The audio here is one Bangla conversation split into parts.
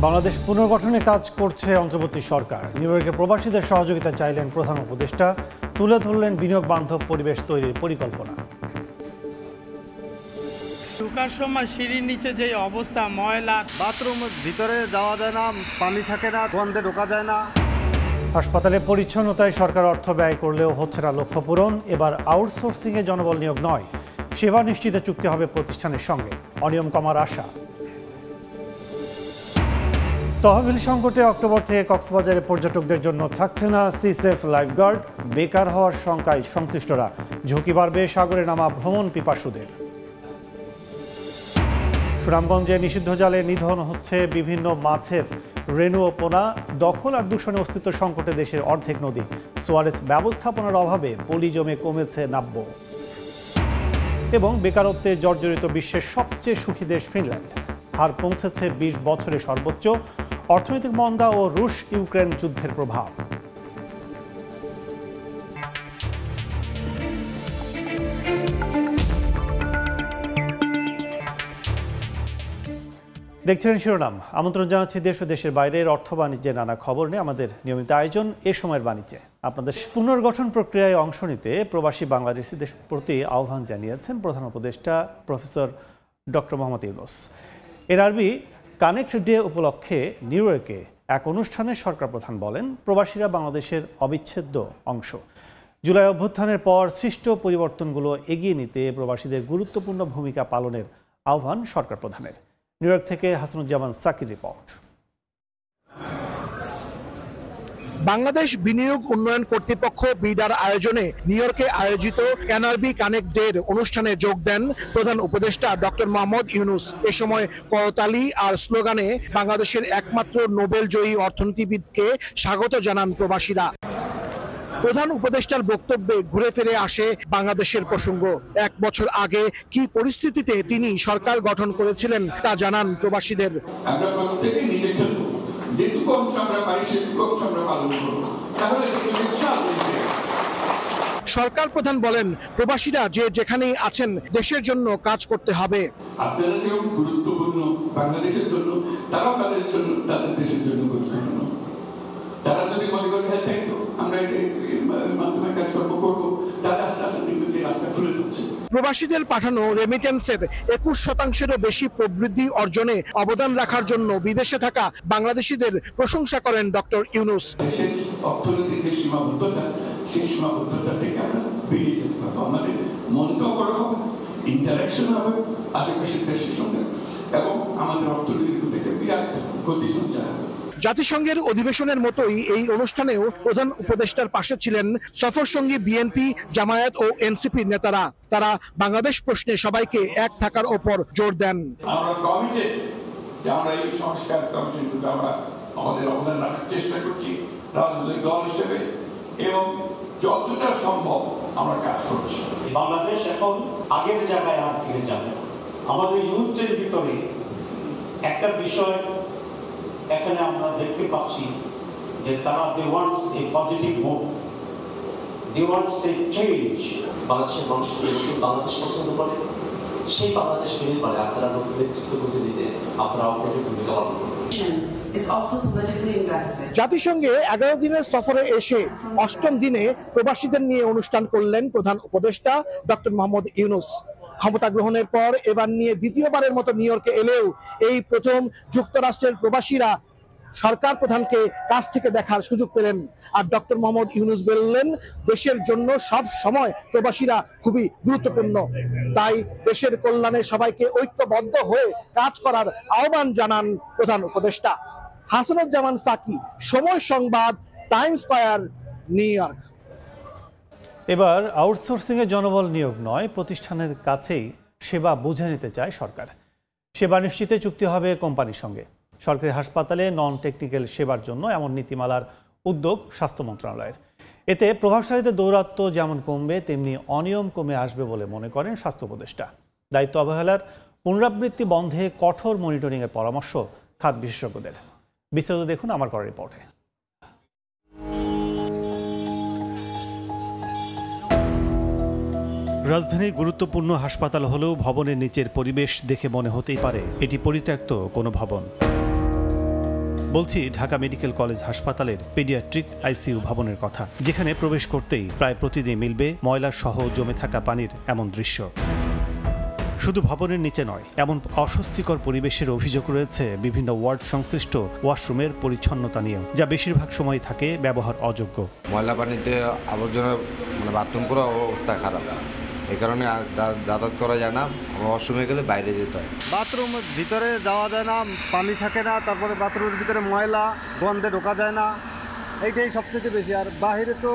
বাংলাদেশ পুনর্গঠনে কাজ করছে অন্তর্বর্তী সরকার। নিউ ইয়র্কে প্রবাসীদের সহযোগিতা চাইলেন প্রধান উপদেষ্টা, তুলে ধরলেন বিনিয়োগ বান্ধব পরিবেশ তৈরির পরিকল্পনা। ঢোকার সময় সিঁড়ির নিচে যে অবস্থা, ময়লা, বাথরুমের ভিতরে যাওয়া যায় না, পানি থাকে না, গন্ধে ঢোকা যায় না। হাসপাতালে পরিচ্ছন্নতায় সরকার অর্থ ব্যয় করলেও হচ্ছে না লক্ষ্য পূরণ। এবার আউটসোর্সিংয়ে জনবল নিয়োগ নয়, সেবা নিশ্চিতে চুক্তি হবে প্রতিষ্ঠানের সঙ্গে, অনিয়ম কমার আশা। তহবিল সংকটে অক্টোবর থেকে কক্সবাজারে পর্যটকদের জন্য থাকছে না সিসেফ লাইফগার্ড। বেকার হওয়ার শঙ্কায় সংশ্লিষ্টরা, ঝুঁকি বাড়বে সাগরে নামা ভ্রমণ পিপাসুদের। সুনামগঞ্জে নিষিদ্ধ জালে নিধন হচ্ছে বিভিন্ন মাছের রেণু ও পোনা। দখল আর দূষণে অস্তিত্ব সংকটে দেশের অর্ধেক নদী। সুয়ারেজ ব্যবস্থাপনার অভাবে পলি জমে কমেছে নাব্য। এবং বেকারত্বে জর্জরিত বিশ্বের সবচেয়ে সুখী দেশ ফিনল্যান্ড, হার পৌঁছেছে 20 বছরে সর্বোচ্চ। অর্থনৈতিক মন্দা ও রুশ ইউক্রেন যুদ্ধের প্রভাব। দেখছিলেন শিরোনাম। আমন্ত্রণ জানাচ্ছি দেশ ও দেশের বাইরের অর্থ বাণিজ্যের নানা খবর নিয়ে আমাদের নিয়মিত আয়োজন এ সময়ের বাণিজ্যে। আপনাদের পুনর্গঠন প্রক্রিয়ায় অংশ নিতে প্রবাসী বাংলাদেশিদের প্রতি আহ্বান জানিয়েছেন প্রধান উপদেষ্টা প্রফেসর ডক্টর মোহাম্মদ ইউনূস। এর আরবি কানেক্ট ডে উপলক্ষে নিউ ইয়র্কে এক অনুষ্ঠানে সরকার প্রধান বলেন, প্রবাসীরা বাংলাদেশের অবিচ্ছেদ্য অংশ। জুলাই অভ্যুত্থানের পর সৃষ্ট পরিবর্তনগুলো এগিয়ে নিতে প্রবাসীদের গুরুত্বপূর্ণ ভূমিকা পালনের আহ্বান সরকার প্রধানের। নিউ ইয়র্ক থেকে হাসানুজ্জামান সাকির রিপোর্ট। বাংলাদেশ বিনিয়োগ উন্নয়ন কর্তৃপক্ষ বিডার আয়োজনে নিউ ইয়র্কে আয়োজিত এনআরবি কানেক্ট ডে অনুষ্ঠানে যোগ দেন প্রধান উপদেষ্টা ডক্টর মোহাম্মদ ইউনূস। এ সময় করতালি আর স্লোগানে বাংলাদেশের একমাত্র নোবেল জয়ী অর্থনীতিবিদকে স্বাগত জানান প্রবাসীরা। প্রধান উপদেষ্টার বক্তব্যে ঘুরে ফিরে আসে বাংলাদেশের প্রসঙ্গ। 1 বছর আগে কি পরিস্থিতিতে তিনি সরকার গঠন করেছিলেন তা জানান প্রবাসীদের। আমরা প্রত্যেকে নিজে খেলবো, যেটুকু অংশ আমরা পাই সেটুকু অংশ আমরা পালন করবো, তাহলে সরকার প্রধান বলেন, প্রবাসীরা যে যেখানেই আছেন দেশের জন্য কাজ করতে হবে। আপনারা যেরকম গুরুত্বপূর্ণ বাংলাদেশের জন্য, তারাও তাদের জন্য, তাদের দেশের জন্য গুরুত্বপূর্ণ। তারা যদি মনে করে হ্যাঁ তাই তো আমরা মাধ্যমে কাজকর্ম করবো, তাহলে আস্তে আস্তে দেখবেন যে রাস্তা খুলে যাচ্ছে। প্রবাসীদের পাঠানো রেমিটেন্সের 21%-এরও বেশি প্রবৃদ্ধি অর্জনে অবদান রাখার জন্য বিদেশে থাকা বাংলাদেশিদের প্রশংসা করেন ডক্টর ইউনূস। দেশের অর্থনৈতিক যে সীমাবদ্ধতা, সেই সীমাবদ্ধতা থেকে আমরা বেরিয়ে যেতে পারবো। আমাদের মনটাও করা হবে, ইন্টারাকশন হবে আশেপাশের দেশের সঙ্গে, এবং আমাদের অর্থনৈতিক থেকে বিরাট গতি সঞ্চার হবে। জাতিসংঘের অধিবেশনের মতোই এই অনুষ্ঠানেও প্রধান উপদেষ্টার পাশে ছিলেন সফরসঙ্গী বিএনপি, জামায়াত ও এনসিপি নেতারা। তারা বাংলাদেশ প্রশ্নে সবাইকে এক থাকার ওপর জোর দেন। আমরা কমিটেড যে আমরা এই সংস্কার কমিশনগুলো আমরা আমাদের অবদান রাখার চেষ্টা করছি রাজনৈতিক দল হিসেবে, এবং যতটা সম্ভব আমরা কাজ করছি। বাংলাদেশ এখন আগের জায়গায় আর ফিরে যাবে। আমাদের ইউথের ভিতরে একটা বিষয় এখানে আমরা দেখতে পাচ্ছি যে তারা they wants a positive move, they wants a change. বাংলাদেশের মানুষ বাংলাদেশ পছন্দ করে, সেই বাংলাদেশ মেনে পারে আপনারা নতুন নেতৃত্ব বুঝে দিতে আপনারা আপনাদের ভূমিকা পালন করুন। জাতিসংঘে 11 দিনের সফরে এসে 8ম দিনে প্রবাসীদের নিয়ে অনুষ্ঠান করলেন প্রধান উপদেষ্টা ডক্টর মোহাম্মদ ইউনূস। ক্ষমতা গ্রহণের পর এবার নিয়ে দ্বিতীয়বারের মতো নিউ ইয়র্কে এলেও এই প্রথম যুক্তরাষ্ট্রের প্রবাসীরা সরকার প্রধানকে কাছ থেকে দেখার সুযোগ পেলেন। আর ডক্টর মোহাম্মদ ইউনূস বললেন, দেশের জন্য সব সময় প্রবাসীরা খুবই গুরুত্বপূর্ণ। তাই দেশের কল্যাণে সবাইকে ঐক্যবদ্ধ হয়ে কাজ করার আহ্বান জানান প্রধান উপদেষ্টা। হাসানুজ্জামান সাকি, সময় সংবাদ, টাইমস স্কয়ার, নিউ ইয়র্ক। এবার আউটসোর্সিংয়ে জনবল নিয়োগ নয়, প্রতিষ্ঠানের কাছেই সেবা বুঝে নিতে চায় সরকার। সেবা নিশ্চিতে চুক্তি হবে কোম্পানির সঙ্গে। সরকারি হাসপাতালে নন টেকনিক্যাল সেবার জন্য এমন নীতিমালার উদ্যোগ স্বাস্থ্য মন্ত্রণালয়ের। এতে প্রভাবশালীদের দৌরাত্ম্য যেমন কমবে, তেমনি অনিয়ম কমে আসবে বলে মনে করেন স্বাস্থ্য উপদেষ্টা। দায়িত্ব অবহেলার পুনরাবৃত্তি বন্ধে কঠোর মনিটরিংয়ের পরামর্শ খাত বিশেষজ্ঞদের। বিস্তারিত দেখুন আমার করা রিপোর্টে। রাজধানীর গুরুত্বপূর্ণ হাসপাতাল হলেও ভবনের নিচের পরিবেশ দেখে মনে হতেই পারে এটি পরিত্যক্ত কোনো ভবন। বলছি ঢাকা মেডিকেল কলেজ হাসপাতালের পেডিয়াট্রিক আইসিইউ ভবনের কথা, যেখানে প্রবেশ করতেই প্রায় প্রতিদিন মিলবে ময়লা সহ জমে থাকা পানির এমন দৃশ্য। শুধু ভবনের নিচে নয়, এমন অস্বস্তিকর পরিবেশের অভিযোগ রয়েছে বিভিন্ন ওয়ার্ড সংশ্লিষ্ট ওয়াশরুমের পরিচ্ছন্নতা নিয়েও, যা বেশিরভাগ সময় থাকে ব্যবহার অযোগ্য। ময়লা পানিতে আবর্জনা বাথরুম করা অবস্থা খারাপ, এই কারণে যাতায়াত করা যায় না। ওয়াশরুমে গেলে বাইরে যেতে হয়। বাথরুমের ভিতরে যাওয়া যায় না, পানি থাকে না, তারপরে বাথরুমের ভিতরে ময়লা, গন্ধে ঢোকা যায় না, এইটাই সবচেয়ে বেশি। আর বাইরে তো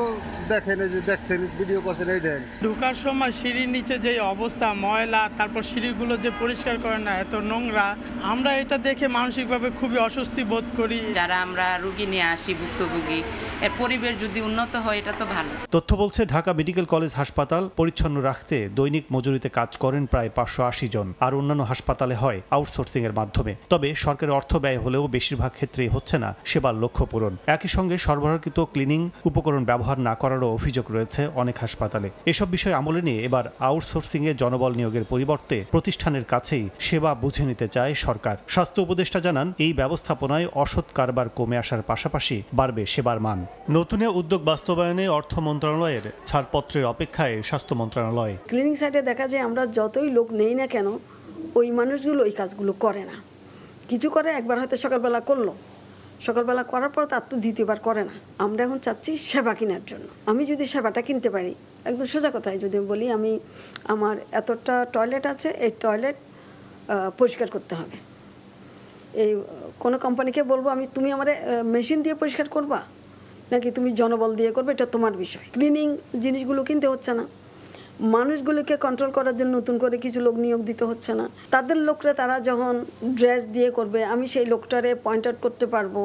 দেখেন, এই যে দেখছেন, ভিডিও করছেন, এই দেন ঢোকার সময় সিঁড়ির নিচে যে অবস্থা, ময়লা, তারপর সিঁড়িগুলো যে পরিষ্কার করে না, এত নোংরা, আমরা এটা দেখে মানসিকভাবে খুবই অস্বস্তি বোধ করি। যারা আমরা রোগী নিয়ে আসি ভুক্তভোগী, এর পরিবেশ যদি উন্নত হয় এটা তো ভালো। তথ্য বলছে ঢাকা মেডিকেল কলেজ হাসপাতাল পরিচ্ছন্ন রাখতে দৈনিক মজুরিতে কাজ করেন প্রায় 580 জন, আর অন্যান্য হাসপাতালে হয় আউটসোর্সিং এর মাধ্যমে। তবে সরকারের অর্থ ব্যয় হলেও বেশিরভাগ ক্ষেত্রেই হচ্ছে না সেবার লক্ষ্য পূরণ। একই সঙ্গে সরবরাহকৃত ক্লিনিং উপকরণ ব্যবহার না করারও অভিযোগ রয়েছে অনেক হাসপাতালে। এসব বিষয় আমলে নিয়ে এবার আউটসোর্সিং এ জনবল নিয়োগের পরিবর্তে প্রতিষ্ঠানের কাছেই সেবা বুঝে নিতে চায় সরকার। স্বাস্থ্য উপদেষ্টা জানান, এই ব্যবস্থাপনায় অসৎ কারবার কমে আসার পাশাপাশি বাড়বে সেবার মান। নতুন উদ্যোগ বাস্তবায়নে অর্থ মন্ত্রণালয়ের ছাড়পত্রের অপেক্ষায় স্বাস্থ্য মন্ত্রণালয়। ক্লিনিং সাইটে দেখা যায় আমরা যতই লোক নেই না কেন, ওই মানুষগুলো ওই কাজগুলো করে না। কিছু করে একবার হয়তো সকালবেলা করলো, সকালবেলা করার পর তার তো দ্বিতীয়বার করে না। আমরা এখন চাচ্ছি সেবা কেনার জন্য। আমি যদি সেবাটা কিনতে পারি, একদম সোজা কথায় যদি বলি, আমি আমার এতটা টয়লেট আছে, এই টয়লেট পরিষ্কার করতে হবে। এই কোনো কোম্পানিকে বলবো তুমি আমার মেশিন দিয়ে পরিষ্কার করবা নাকি তুমি জনবল দিয়ে করবে, এটা তোমার বিষয়। ক্লিনিং জিনিসগুলো কিনতে হচ্ছে না, মানুষগুলোকে কন্ট্রোল করার জন্য নতুন করে কিছু লোক নিয়োগ দিতে হচ্ছে না। তাদের লোকরা তারা যখন ড্রেস দিয়ে করবে, আমি সেই লোকটারে পয়েন্ট আউট করতে পারবো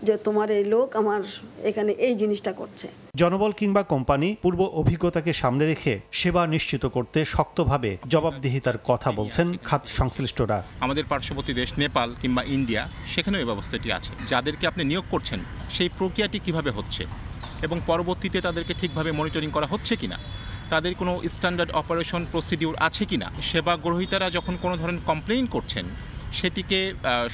যে তোমার এই লোক আমার এখানে এই জিনিসটা করছে। জনবল কিংবা কোম্পানি পূর্ব অভিজ্ঞতাকে সামনে রেখে সেবা নিশ্চিত করতে শক্তভাবে জবাবদিহিতার কথা বলছেন খাত সংশ্লিষ্টরা। আমাদের পার্শ্ববর্তী দেশ নেপাল কিংবা ইন্ডিয়া, সেখানেও এই ব্যবস্থাটি আছে। যাদেরকে আপনি নিয়োগ করছেন সেই প্রক্রিয়াটি কিভাবে হচ্ছে এবং পরবর্তীতে তাদেরকে ঠিকভাবে মনিটরিং করা হচ্ছে কিনা, তাদের কোনো স্ট্যান্ডার্ড অপারেশন প্রসিডিউর আছে কিনা, সেবা গ্রহীতারা যখন কোনো ধরনের কমপ্লেইন করছেন সেটিকে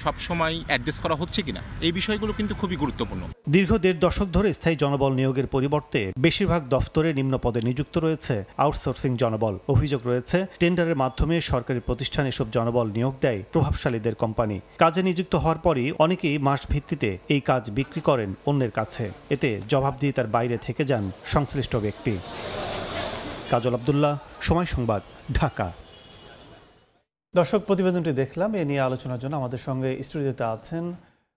সবসময় অ্যাড্রেস করা হচ্ছে কিনা, এই বিষয়গুলো কিন্তু খুবই গুরুত্বপূর্ণ। দীর্ঘ 1.5 দশক ধরে স্থায়ী জনবল নিয়োগের পরিবর্তে বেশিরভাগ দফতরে নিম্ন পদে নিযুক্ত রয়েছে আউটসোর্সিং জনবল। অভিযোগ রয়েছে, টেন্ডারের মাধ্যমে সরকারি প্রতিষ্ঠানে এসব জনবল নিয়োগ দেয় প্রভাবশালীদের কোম্পানি। কাজে নিযুক্ত হওয়ার পরই অনেকেই মাস ভিত্তিতে এই কাজ বিক্রি করেন অন্যের কাছে। এতে জবাবদিহিতার বাইরে থেকে যান সংশ্লিষ্ট ব্যক্তি। কাজল আব্দুল্লাহ, সময় সংবাদ, ঢাকা। দর্শক, প্রতিবেদনটি দেখলাম। এ নিয়ে আলোচনার জন্য আমাদের সঙ্গে স্টুডিওতে আছেন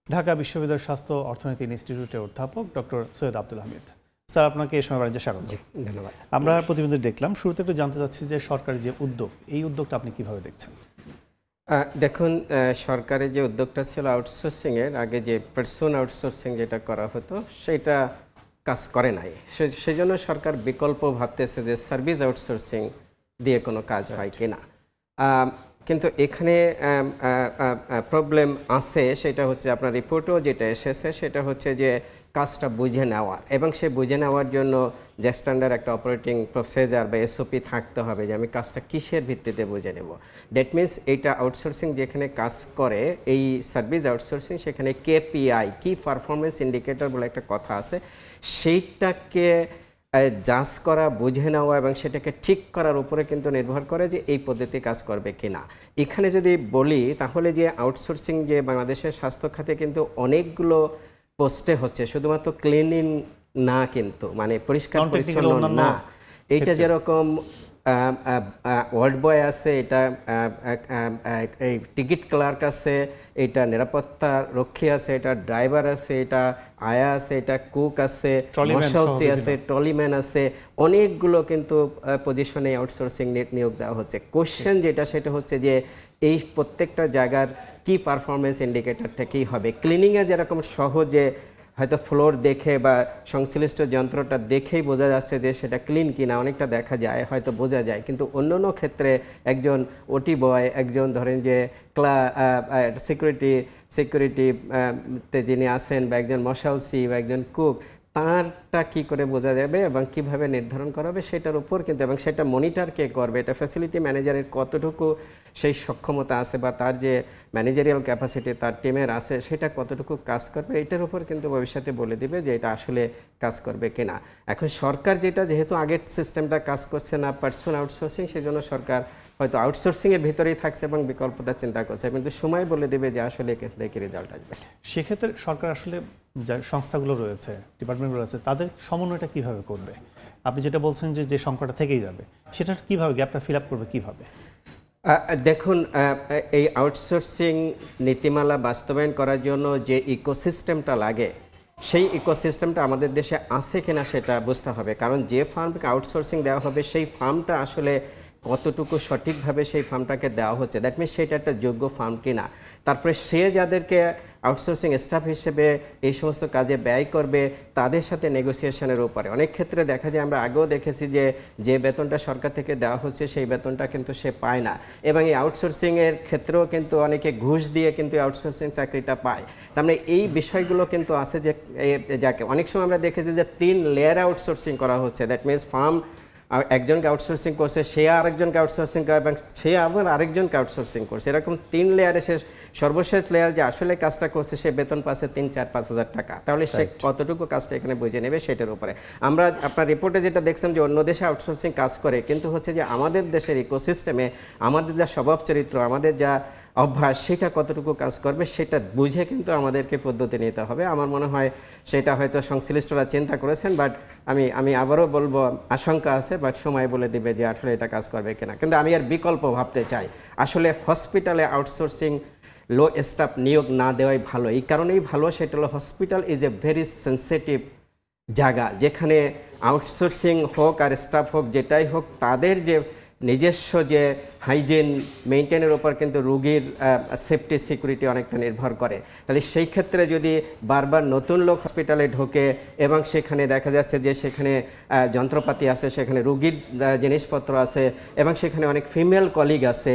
ঢাকা বিশ্ববিদ্যালয়ের স্বাস্থ্য অর্থনীতি ইনস্টিটিউটের অধ্যাপক ডক্টর সৈয়দ আব্দুল হামিদ। স্যার, আপনাকে এই সময় বাণিজ্যে স্বাগত। ধন্যবাদ। আমরা প্রতিবেদন দেখলাম, শুরুতে একটু জানতে চাচ্ছি যে সরকারের যে উদ্যোগ, এই উদ্যোগটা আপনি কিভাবে দেখছেন? দেখুন, সরকারের যে উদ্যোগটা ছিল আউটসোর্সিংয়ের, আগে যে পার্সন আউটসোর্সিং যেটা করা হতো সেটা কাজ করে নাই। সেই জন্য সরকার বিকল্প ভাবতেছে যে সার্ভিস আউটসোর্সিং দিয়ে কোনো কাজ হয় কিনা। কিন্তু এখানে প্রবলেম আছে, সেটা হচ্ছে আপনার রিপোর্টও যেটা এসেছে সেটা হচ্ছে যে কাজটা বুঝে নেওয়া, এবং সে বুঝে নেওয়ার জন্য যে স্ট্যান্ডার্ড একটা অপারেটিং প্রসিজার বা এসওপি থাকতে হবে যে আমি কাজটা কিসের ভিত্তিতে বুঝে নেব। দ্যাট মিনস এইটা আউটসোর্সিং যেখানে কাজ করে, এই সার্ভিস আউটসোর্সিং, সেখানে কেপিআই, কি পারফরমেন্স ইন্ডিকেটর বলে একটা কথা আছে, সেইটাকে জাজ করা, বুঝে নেওয়া এবং সেটাকে ঠিক করার উপরে কিন্তু নির্ভর করে যে এই পদ্ধতি কাজ করবে কিনা। এখানে যদি বলি তাহলে যে আউটসোর্সিং যে বাংলাদেশের স্বাস্থ্য খাতে কিন্তু অনেকগুলো পোস্টে হচ্ছে, শুধুমাত্র ক্লিনিং না, কিন্তু মানে পরিষ্কার পরিচ্ছন্ন না। এইটা যেরকম ওয়ার্ড বয় আছে, এটা এই টিকিট ক্লার্ক আছে, এটা নিরাপত্তা রক্ষী আছে, এটা ড্রাইভার আছে, এটা আয়া আছে, এটা কুক আছে, মশালসি আছে, ট্রলিম্যান আছে, অনেকগুলো কিন্তু পজিশনে আউটসোর্সিং নিয়োগ দেওয়া হচ্ছে। কোশ্চেন যেটা সেটা হচ্ছে যে এই প্রত্যেকটা জায়গার কি পারফরমেন্স ইন্ডিকেটরটা কী হবে। ক্লিনিংয়ে যেরকম সহজে হয়তো ফ্লোর দেখে বা সংশ্লিষ্ট যন্ত্রটা দেখেই বোঝা যাচ্ছে যে সেটা ক্লিন কিনা, অনেকটা দেখা যায়, হয়তো বোঝা যায়, কিন্তু অন্য ক্ষেত্রে একজন ওটি বয়, একজন ধরেন যে সিকিউরিটিতে যিনি আসেন, বা একজন মশালসি বা একজন কুক, তারটা কি করে বোঝা যাবে এবং কিভাবে নির্ধারণ করা হবে সেটার উপর কিন্তু, এবং সেটা মনিটর কে করবে, এটা ফ্যাসিলিটি ম্যানেজারের কতটুকু সেই সক্ষমতা আছে বা তার যে ম্যানেজারিয়াল ক্যাপাসিটি তার টিমের আছে সেটা কতটুকু কাজ করবে, এটার উপর কিন্তু ভবিষ্যতে বলে দিবে যে এটা আসলে কাজ করবে কিনা। এখন সরকার যেটা, যেহেতু আগের সিস্টেমটা কাজ করছে না, পার্সন আউটসোর্সিং, সেই জন্য সরকার হয়তো আউটসোর্সিংয়ের ভিতরেই থাকছে এবং বিকল্পটা চিন্তা করছে, কিন্তু সময় বলে দেবে যে আসলে এখান থেকে রেজাল্ট আসবে। সেক্ষেত্রে সরকার আসলে যে সংস্থাগুলো রয়েছে, ডিপার্টমেন্টগুলো রয়েছে, তাদের সমন্বয়টা কিভাবে করবে? আপনি যেটা বলছেন যে সংকটটা থেকেই যাবে, সেটা কিভাবে, গ্যাপটা ফিল আপ করবে কিভাবে? দেখুন, এই আউটসোর্সিং নীতিমালা বাস্তবায়ন করার জন্য যে ইকোসিস্টেমটা লাগে, সেই ইকোসিস্টেমটা আমাদের দেশে আছে কিনা সেটা বুঝতে হবে। কারণ যে ফার্মকে আউটসোর্সিং দেওয়া হবে সেই ফার্মটা আসলে কতটুকু সঠিকভাবে সেই ফার্মটাকে দেওয়া হচ্ছে, দ্যাট মিনস সেটা একটা যোগ্য ফার্ম কিনা। তারপরে সে যাদেরকে আউটসোর্সিং স্টাফ হিসেবে এই সমস্ত কাজে ব্যয় করবে তাদের সাথে নেগোসিয়েশনের উপরে অনেক ক্ষেত্রে দেখা যায়, আমরা আগেও দেখেছি যে বেতনটা সরকার থেকে দেওয়া হচ্ছে সেই বেতনটা কিন্তু সে পায় না, এবং এই আউটসোর্সিংয়ের ক্ষেত্রেও কিন্তু অনেকে ঘুষ দিয়ে কিন্তু আউটসোর্সিং চাকরিটা পায়। তার মানে এই বিষয়গুলো কিন্তু আছে যে যাকে অনেক সময় আমরা দেখেছি যে 3 লেয়ার আউটসোর্সিং করা হচ্ছে, দ্যাট মিনস ফার্ম একজনকে আউটসোর্সিং করছে, সে আরেকজনকে আউটসোর্সিং করে এবং সে আবার আরেকজনকে আউটসোর্সিং করছে, এরকম 3 লেয়ারে সে সর্বশেষ লেয়ার যে আসলে কাজটা করছে সে বেতন পাচ্ছে 3-4-5 হাজার টাকা। তাহলে সে কতটুকু কাজটা এখানে বুঝে নেবে সেটার উপরে। আমরা আপনার রিপোর্টে যেটা দেখছেন যে অন্য দেশে আউটসোর্সিং কাজ করে, কিন্তু হচ্ছে যে আমাদের দেশের ইকোসিস্টেমে আমাদের যা স্বভাব চরিত্র, আমাদের যা অভ্যাস, সেটা কতটুকু কাজ করবে সেটা বুঝে কিন্তু আমাদেরকে পদ্ধতি নিতে হবে। আমার মনে হয় সেটা হয়তো সংশ্লিষ্টরা চিন্তা করেছেন, বাট আমি আবারও বলবো আশঙ্কা আছে, বাট সময় বলে দিবে যে আসলে এটা কাজ করবে কিনা। কিন্তু আমি আর বিকল্প ভাবতে চাই, আসলে হসপিটালে আউটসোর্সিং লো স্টাফ নিয়োগ না দেওয়াই ভালো। এই কারণেই ভালো, সেটা হলো hospital is a very sensitive জায়গা, যেখানে আউটসোর্সিং হোক আর স্টাফ হোক যেটাই হোক, তাদের যে নিজস্ব যে হাইজিন মেনটেনের উপর কিন্তু রোগীর সেফটি সিকিউরিটি অনেকটা নির্ভর করে। তাহলে সেই ক্ষেত্রে যদি বারবার নতুন লোক হসপিটালে ঢোকে এবং সেখানে দেখা যাচ্ছে যে সেখানে যন্ত্রপাতি আছে, সেখানে রোগীর জিনিসপত্র আছে এবং সেখানে অনেক ফিমেল কলিগ আছে,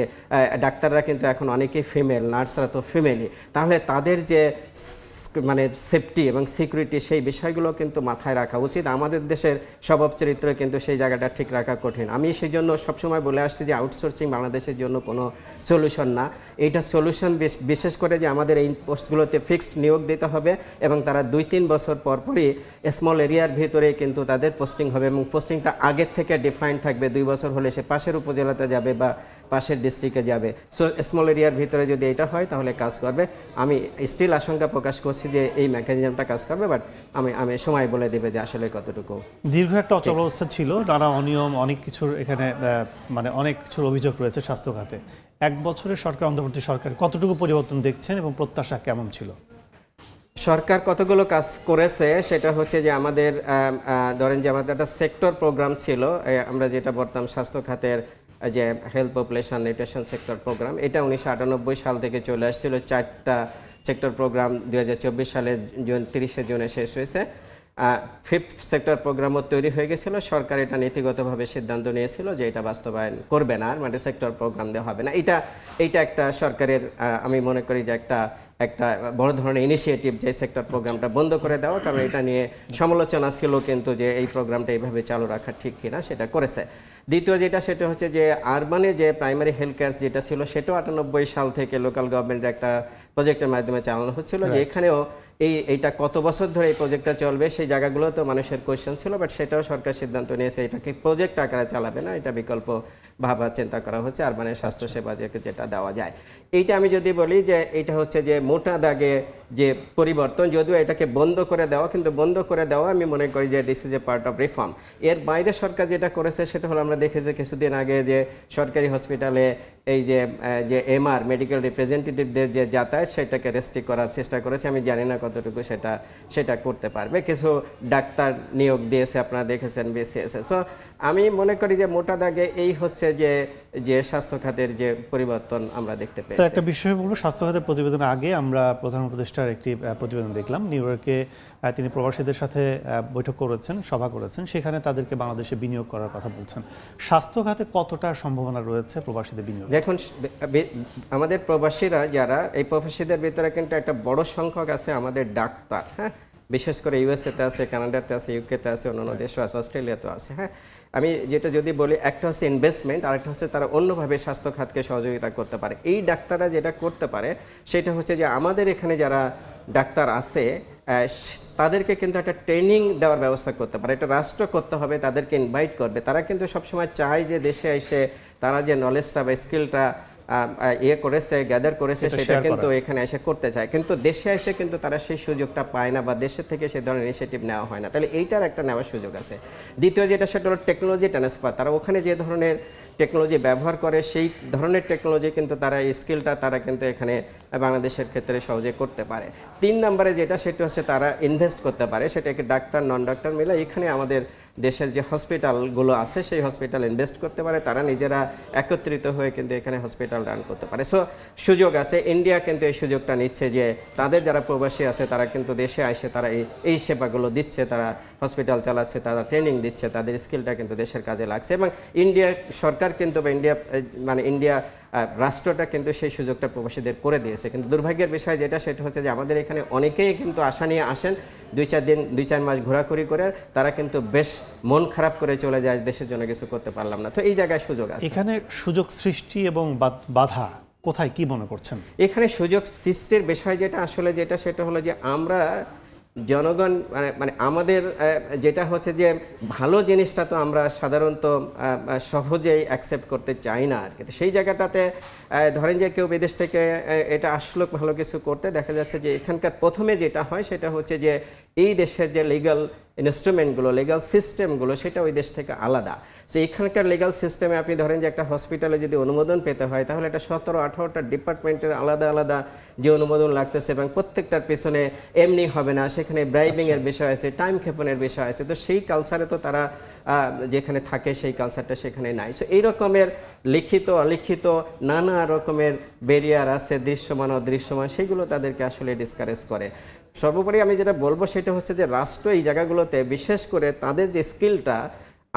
ডাক্তাররা কিন্তু এখন অনেকেই ফিমেল, নার্সরা তো ফিমেলই, তাহলে তাদের যে মানে সেফটি এবং সিকিউরিটি সেই বিষয়গুলো কিন্তু মাথায় রাখা উচিত। আমাদের দেশের স্বভাব চরিত্রে কিন্তু সেই জায়গাটা ঠিক রাখা কঠিন। আমি সেই জন্য সবসময় বলে আসছি যে আউটসোর্সিং বাংলাদেশের জন্য কোনো সলিউশন না। এইটা সলিউশন বিশেষ করে যে আমাদের এই পোস্টগুলোতে ফিক্সড নিয়োগ দিতে হবে এবং তারা 2-3 বছর পরই স্মল এরিয়ার ভিতরে কিন্তু তাদের পোস্টিং হবে এবং পোস্টিংটা আগের থেকে ডিফাইন থাকবে। 2 বছর হলে সে পাশের উপজেলাতে যাবে বা পাশের ডিস্ট্রিক্টে যাবে। সো স্মল এরিয়ার ভিতরে যদি এটা হয় তাহলে কাজ করবে। আমি স্টিল আশঙ্কা প্রকাশ করছি যে এই মেকানিজমটা কাজ করবে, বাট আমি সময় বলে দেবে যে আসলে কতটুকু। দীর্ঘ একটা অচল অবস্থা ছিল, নানা অনিয়ম, অনেক কিছুর এখানে মানে অনেক কিছুর অভিযোগ রয়েছে স্বাস্থ্য খাতে। 1 বছরের সরকার, অন্তর্বর্তী সরকার কতটুকু পরিবর্তন দেখছেন এবং প্রত্যাশা কেমন ছিল? সরকার কতগুলো কাজ করেছে সেটা হচ্ছে যে আমাদের ধরেন যে আমাদের একটা সেক্টর প্রোগ্রাম ছিল, আমরা যেটা বলতাম স্বাস্থ্য খাতের যে health population nutrition sector programme, এটা 1998 সাল থেকে চলে আসছিল। 4টা সেক্টর প্রোগ্রাম 2024 সালে 30 জুনে শেষ হয়েছে। 5th সেক্টর প্রোগ্রামও তৈরি হয়ে গেছিল। সরকার এটা নীতিগতভাবে সিদ্ধান্ত নিয়েছিল যে এটা বাস্তবায়ন করবে না, মানে সেক্টর প্রোগ্রাম দেওয়া হবে না। এইটা একটা সরকারের আমি মনে করি যে একটা বড় ধরনের ইনিশিয়েটিভ, যে সেক্টর প্রোগ্রামটা বন্ধ করে দেওয়া, কারণ এটা নিয়ে সমালোচনা ছিল কিন্তু যে এই প্রোগ্রামটা এইভাবে চালু রাখা ঠিক কিনা, সেটা করেছে। দ্বিতীয় যেটা সেটা হচ্ছে যে আরবানে যে প্রাইমারি হেলথ কেয়ার যেটা ছিল সেটাও 98 সাল থেকে লোকাল গভর্নমেন্টের একটা প্রজেক্টের মাধ্যমে চালানো হচ্ছিল, যে এখানেও এইটা কত বছর ধরে এই প্রজেক্টটা চলবে সেই জায়গাগুলো তো মানুষের কোয়েশ্চেন ছিল, বাট সেটাও সরকার সিদ্ধান্ত নিয়েছে এটাকে প্রজেক্ট আকারে চালাবে না, এটা বিকল্প ভাবা চিন্তা করা হচ্ছে আরবানের স্বাস্থ্যসেবা যেটা দেওয়া যায়। এইটা আমি যদি বলি যে এটা হচ্ছে যে মোটা দাগে যে পরিবর্তন, যদিও এটাকে বন্ধ করে দেওয়া, কিন্তু বন্ধ করে দেওয়া আমি মনে করি যে this is a part of reform. এর বাইরে সরকার যেটা করেছে সেটা হলো আমরা দেখেছি কিছুদিন আগে যে সরকারি হসপিটালে এই যে এমআর মেডিকেল রিপ্রেজেন্টেটিভদের যে যাতায়াত সেটাকে রেস্ট্রিক্ট করার চেষ্টা করেছে। আমি জানি না কতটুকু সেটা করতে পারবে। কিছু ডাক্তার নিয়োগ দিয়েছে, আপনারা দেখেছেন বিসিএসে। সো আমি মনে করি যে মোটা দাগে এই হচ্ছে যে স্বাস্থ্য খাতের যে পরিবর্তন আমরা দেখতে পেয়েছি। একটা বিষয় বলবো, স্বাস্থ্য খাতের প্রতিবেদনের আগে আমরা প্রধান উপদেষ্টার একটি প্রতিবেদন দেখলাম। নিউ ইয়র্কে তিনি প্রবাসীদের সাথে বৈঠক করেছেন, সভা করেছেন, সেখানে তাদেরকে বাংলাদেশে বিনিয়োগ করার কথা বলছেন। স্বাস্থ্য খাতে কতটা সম্ভাবনা রয়েছে প্রবাসীদের বিনিয়োগ? দেখুন, আমাদের প্রবাসীরা যারা, এই প্রবাসীদের ভিতরে কিন্তু একটা বড় সংখ্যক আছে আমাদের ডাক্তার। হ্যাঁ, বিশেষ করে ইউএসএতে আছে, কানাডাতে আছে, ইউকেতে আছে, অন্যান্য দেশও আছে, অস্ট্রেলিয়াতেও আছে। হ্যাঁ, আমি যেটা যদি বলি, একটা হচ্ছে ইনভেস্টমেন্ট, আরেকটা হচ্ছে তারা অন্যভাবে স্বাস্থ্য খাতকে সহযোগিতা করতে পারে। এই ডাক্তাররা যেটা করতে পারে সেটা হচ্ছে যে আমাদের এখানে যারা ডাক্তার আছে তাদেরকে কিন্তু একটা ট্রেনিং দেওয়ার ব্যবস্থা করতে পারে। এটা রাষ্ট্র করতে হবে, তাদেরকে ইনভাইট করবে। তারা কিন্তু সবসময় চায় যে দেশে এসে তারা যে নলেজটা বা স্কিলটা করেছে, গ্যাদার করেছে, সেটা কিন্তু এখানে এসে করতে চায়, কিন্তু দেশে এসে কিন্তু তারা সেই সুযোগটা পায় না বা দেশের থেকে সেই ধরনের ইনিশিয়েটিভ নেওয়া হয় না। তাহলে এইটার একটা নেওয়ার সুযোগ আছে। দ্বিতীয় যেটা, সেটা হলো টেকনোলজি ট্রান্সফার। তারা ওখানে যে ধরনের টেকনোলজি ব্যবহার করে সেই ধরনের টেকনোলজি কিন্তু তারা এই স্কিলটা তারা কিন্তু এখানে বাংলাদেশের ক্ষেত্রে সহজে করতে পারে। 3 নম্বরে যেটা, সেটা হচ্ছে তারা ইনভেস্ট করতে পারে, সেটাকে ডাক্তার নন ডাক্তার মিলে এখানে আমাদের দেশের যে হসপিটালগুলো আছে সেই হসপিটাল ইনভেস্ট করতে পারে, তারা নিজেরা একত্রিত হয়ে কিন্তু এখানে হসপিটাল রান করতে পারে। সো সুযোগ আছে। ইন্ডিয়া কিন্তু এই সুযোগটা নিচ্ছে যে তাদের যারা প্রবাসী আছে তারা কিন্তু দেশে এসে তারা এই সেবাগুলো দিচ্ছে, তারা হসপিটাল চালাচ্ছে, তারা ট্রেনিং দিচ্ছে, তাদের স্কিলটা কিন্তু দেশের কাজে লাগছে। এবং ইন্ডিয়া সরকার কিন্তু বা ইন্ডিয়া রাষ্ট্রটা কিন্তু সেই সুযোগটা প্রবাসীদের করে দিয়েছে। কিন্তু দুর্ভাগ্যের বিষয় যেটা, সেটা হচ্ছে যে আমাদের এখানে অনেকেই কিন্তু আশা নিয়ে আসেন, 2-4 মাস ঘোরাঘুরি করে তারা কিন্তু বেশ মন খারাপ করে চলে যায়, দেশের জন্য কিছু করতে পারলাম না। তো এই জায়গায় সুযোগ আছে। এখানে সুযোগ সৃষ্টি এবং বাধা কোথায়, কি মনে করছেন? এখানে সুযোগ সৃষ্টির বিষয় যেটা আসলে যেটা, সেটা হলো যে আমরা জনগণ মানে আমাদের যেটা হচ্ছে যে ভালো জিনিসটা তো আমরা সাধারণত সহজেই অ্যাকসেপ্ট করতে চাই না আর কি। তো সেই জায়গাটাতে ধরেন যে কেউ বিদেশ থেকে এটা আসলো ভালো কিছু করতে, দেখা যাচ্ছে যে এখানকার প্রথমে যেটা হয় সেটা হচ্ছে যে এই দেশের যে লিগ্যাল ইনস্ট্রুমেন্টগুলো, লিগ্যাল সিস্টেমগুলো, সেটা ওই দেশ থেকে আলাদা। সো এখানকার লিগ্যাল সিস্টেমে আপনি ধরেন যে একটা হসপিটালে যদি অনুমোদন পেতে হয়, তাহলে এটা 17-18টা ডিপার্টমেন্টের আলাদা আলাদা যে অনুমোদন লাগতেছে, এবং প্রত্যেকটার পেছনে এমনি হবে না, সেখানে ব্রাইবিংয়ের বিষয় আছে, টাইম ক্ষেপণের বিষয় আছে। তো সেই কালচারে তো তারা যেখানে থাকে সেই কালচারটা সেখানে নাই। সো এই রকমের লিখিত অলিখিত নানা রকমের ব্যারিয়ার আছে, দৃশ্যমান অদৃশ্যমান, সেগুলো তাদেরকে আসলে ডিসকারেজ করে। সর্বোপরি আমি যেটা বলবো সেটা হচ্ছে যে রাষ্ট্র এই জায়গাগুলোতে বিশেষ করে তাদের যে স্কিলটা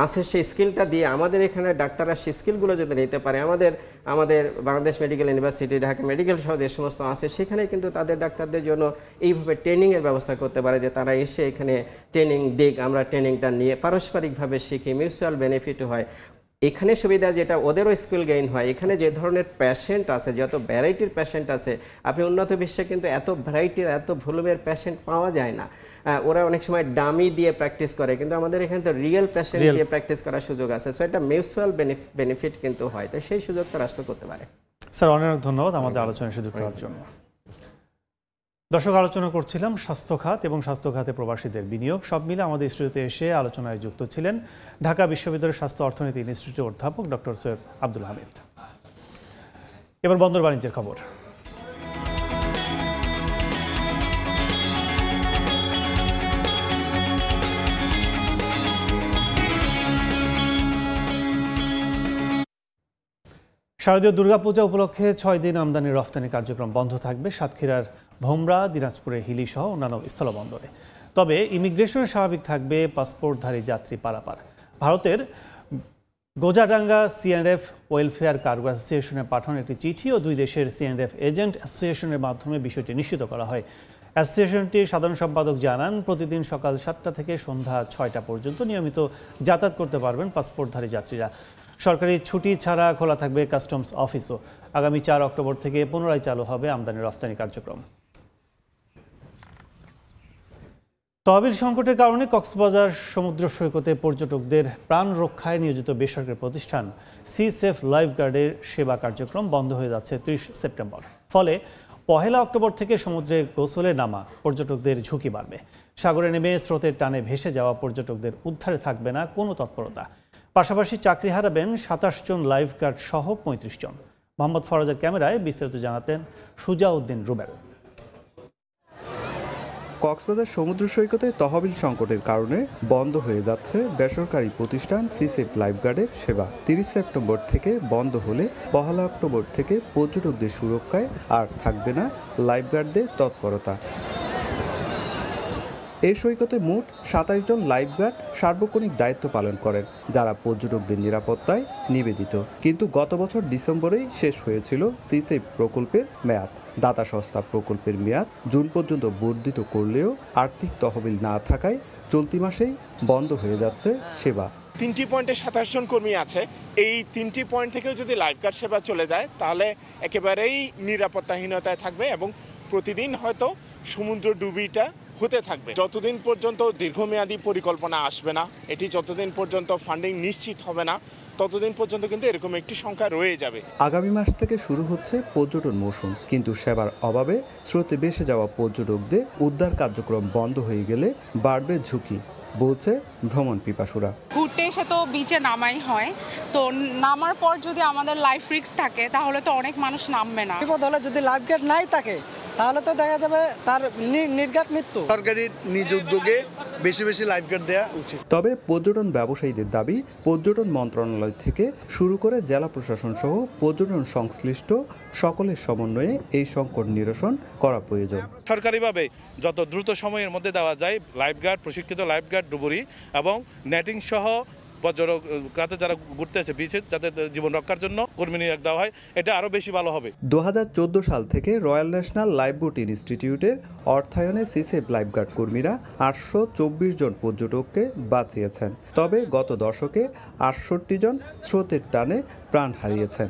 আছে সেই স্কিলটা দিয়ে আমাদের এখানে ডাক্তাররা সেই স্কিলগুলো যদি নিতে পারে, আমাদের Bangladesh medical university, Dhaka medical সহ যে সমস্ত আছে সেখানে কিন্তু তাদের ডাক্তারদের জন্য এইভাবে ট্রেনিংয়ের ব্যবস্থা করতে পারে, যে তারা এসে এখানে ট্রেনিং দিক, আমরা ট্রেনিংটা নিয়ে পারস্পরিকভাবে শিখি, মিউচুয়াল বেনিফিট হয়। এখানে সুবিধা যেটা, ওদেরও স্কিল গেইন হয়। এখানে যে ধরনের পেশেন্ট আছে, যত ভ্যারাইটির পেশেন্ট আছে, আপনি উন্নত বিশ্বে কিন্তু এত ভ্যারাইটির এত ভলিউমের পেশেন্ট পাওয়া যায় না। ওরা অনেক সময় ডামি দিয়ে প্র্যাকটিস করে, কিন্তু আমাদের এখানে তো রিয়েল পেশেন্ট দিয়ে প্র্যাকটিস করার সুযোগ আছে। সো এটা মিউচুয়াল বেনিফিট কিন্তু হয়, তো সেই সুযোগটা রাষ্ট্র করতে পারে। স্যার অনেক ধন্যবাদ আমাদের আলোচনায় সুযোগ দেওয়ার জন্য। দর্শক, আলোচনা করছিলাম স্বাস্থ্য খাত এবং স্বাস্থ্য খাতে প্রবাসীদের বিনিয়োগ। সব মিলে আমাদের স্টুডিওতে এসে আলোচনায় যুক্ত ছিলেন ঢাকা বিশ্ববিদ্যালয়ের স্বাস্থ্য অর্থনীতি ইনস্টিটিউটের অধ্যাপক ডক্টর সৈয়দ আব্দুল হামিদ। এবার বন্দর বাণিজ্যের খবর। শারদীয় দুর্গাপূজা উপলক্ষে 6 দিন আমদানি রফতানি কার্যক্রম বন্ধ থাকবে সাতক্ষীরার ভোমরা, দিনাজপুরের হিলি সহ অন্যান্য স্থলবন্দরে। তবে ইমিগ্রেশনে স্বাভাবিক থাকবে পাসপোর্টধারী যাত্রী পারাপার। ভারতের গোজাডাঙ্গা সিএনএফ ওয়েলফেয়ার কার্গো অ্যাসোসিয়েশনে পাঠানো একটি চিঠি ও 2 দেশের সিএনএফ এজেন্ট অ্যাসোসিয়েশনের মাধ্যমে বিষয়টি নিশ্চিত করা হয়। অ্যাসোসিয়েশনটির সাধারণ সম্পাদক জানান, প্রতিদিন সকাল 7টা থেকে সন্ধ্যা 6টা পর্যন্ত নিয়মিত যাতায়াত করতে পারবেন পাসপোর্টধারী যাত্রীরা। সরকারি ছুটি ছাড়া খোলা থাকবে কাস্টমস অফিসও। আগামী 4 অক্টোবর থেকে পুনরায় চালু হবে আমদানি রফতানি কার্যক্রম। তহবিল সংকটের কারণে কক্সবাজার সমুদ্র সৈকতে পর্যটকদের প্রাণ রক্ষায় নিয়োজিত বেসরকারি প্রতিষ্ঠান সি সেফ লাইফগার্ডের সেবা কার্যক্রম বন্ধ হয়ে যাচ্ছে 30 সেপ্টেম্বর। ফলে 1 অক্টোবর থেকে সমুদ্রে গোসলে নামা পর্যটকদের ঝুঁকি বাড়বে। সাগরে নেমে স্রোতের টানে ভেসে যাওয়া পর্যটকদের উদ্ধারে থাকবে না কোনো তৎপরতা। পাশাপাশি চাকরি হারাবেন 27 জন লাইফগার্ড সহ 35 জন। মোহাম্মদ ফরাজের ক্যামেরায় বিস্তারিত জানাতেন সুজাউদ্দিন রুবেল। কক্সবাজার সমুদ্র সৈকতে তহবিল সংকটের কারণে বন্ধ হয়ে যাচ্ছে বেসরকারি প্রতিষ্ঠান সি সেফ লাইফগার্ডের সেবা। 30 সেপ্টেম্বর থেকে বন্ধ হলে 1 অক্টোবর থেকে পর্যটকদের সুরক্ষায় আর থাকবে না লাইফগার্ডদের তৎপরতা। এই সৈকতে মোট ২৭ জন লাইফগার্ড সার্বক্ষণিক দায়িত্ব পালন করেন, যারা পর্যটকদের নিরাপত্তায় নিবেদিত। কিন্তু গত বছর ডিসেম্বরেই শেষ হয়েছিল সিসেফ প্রকল্পের মেয়াদ। দাতা সংস্থা প্রকল্পের মেয়াদ জুন পর্যন্ত বর্ধিত করলেও আর্থিক তহবিল না থাকায় চলতি মাসেই বন্ধ হয়ে যাচ্ছে সেবা। 3টি পয়েন্টে ২৭ জন কর্মী আছে। এই 3টি পয়েন্ট থেকেও যদি লাইফগার্ড সেবা চলে যায় তাহলে একেবারেই নিরাপত্তাহীনতায় থাকবে এবং প্রতিদিন হয়তো সমুদ্র ডুবিটা হতে থাকবে। যতদিন পর্যন্ত দীর্ঘমেয়াদী পরিকল্পনা আসবে না, এটি যতদিন পর্যন্ত ফান্ডিং নিশ্চিত হবে না, ততদিন পর্যন্ত কিন্তু এরকম একটি সংখ্যা রয়ে যাবে। আগামী মাস থেকে শুরু হচ্ছে পর্যটন মৌসুম, কিন্তু সেবার অভাবে স্রোতে ভেসে যাওয়া পর্যটকদের উদ্ধার কার্যক্রম বন্ধ হয়ে গেলে বাড়বে ঝুঁকি, বলছে ভ্রমণ পিপাসুরা। ঘুরতে এসে তো বিচে নামাই হয়, তো নামার পর যদি আমাদের লাইফ রিস্ক থাকে তাহলে তো অনেক মানুষ নামবে না। বিপদ হলে যদি লাইফগার্ড নাই থাকে তাহলে তো দেখা যাবে তার নির্ঘাত মৃত্যু। সরকারের নিজ উদ্যোগে বেশি বেশি লাইফগার্ড দেওয়া উচিত। তবে পর্যটন ব্যবসায়ীদের দাবি, পর্যটন মন্ত্রণালয় থেকে শুরু করে জেলা প্রশাসন সহ পর্যটন সংশ্লিষ্ট সকলের সমন্বয়ে এই সংকট নিরসন করা প্রয়োজন। সরকারিভাবে যত দ্রুত সময়ের মধ্যে দেওয়া যায় লাইফগার্ড, প্রশিক্ষিত লাইফগার্ড, ডুবুরি এবং নেটিং সহ পর্যটক যারা ঘুরতে আসে বিচে যাদের জীবন রক্ষার জন্য কর্মী নিয়োগ দেওয়া হয়, এটা আরও বেশি ভালো হবে। 2014 সাল থেকে রয়্যাল ন্যাশনাল লাইফবোট ইনস্টিটিউটের অর্থায়নে সিসেফ লাইফগার্ড কর্মীরা 824 জন পর্যটককে বাঁচিয়েছেন। তবে গত দশকে 68 জন স্রোতের টানে প্রাণ হারিয়েছেন।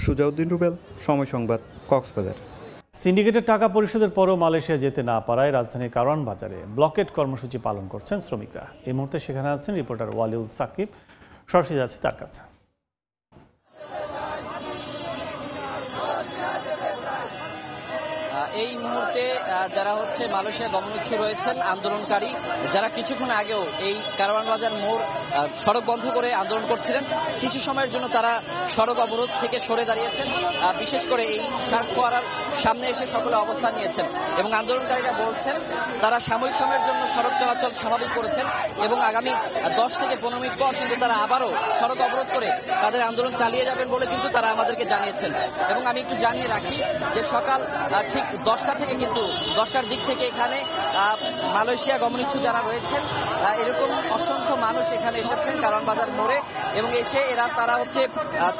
সুজাউদ্দিন রুবেল, সময় সংবাদ, কক্সবাজার। সিন্ডিকেটের টাকা পরিশোধের পরও মালয়েশিয়া যেতে না পারায় রাজধানীর কারওয়ান বাজারে ব্লকেট কর্মসূচি পালন করছেন শ্রমিকরা। এই মুহূর্তে সেখানে আছেন রিপোর্টার ওয়ালিউল সাকিব, সরাসরি যাচ্ছে তার কাছে। এই মুহূর্তে যারা হচ্ছে মালয়েশিয়া গমনোচ্ছু রয়েছেন আন্দোলনকারী, যারা কিছুক্ষণ আগেও এই কারওয়ান বাজার মোড় সড়ক বন্ধ করে আন্দোলন করছিলেন, কিছু সময়ের জন্য তারা সড়ক অবরোধ থেকে সরে দাঁড়িয়েছেন। বিশেষ করে এই শার্ক ফোয়ারার সামনে এসে সকলে অবস্থান নিয়েছেন এবং আন্দোলনকারীরা বলছেন তারা সাময়িক সময়ের জন্য সড়ক চলাচল স্বাভাবিক করেছেন এবং আগামী 10 থেকে 15 মিনিট পর কিন্তু তারা আবারও সড়ক অবরোধ করে তাদের আন্দোলন চালিয়ে যাবেন বলে কিন্তু তারা আমাদেরকে জানিয়েছেন। এবং আমি একটু জানিয়ে রাখি যে সকাল ঠিক 10টা থেকে কিন্তু 10টার দিক থেকে এখানে মালয়েশিয়া গমনোচ্ছু যারা রয়েছেন এরকম অসংখ্য মানুষ এখানে এসেছেন কারওয়ান বাজার মোড়ে এবং এসে তারা হচ্ছে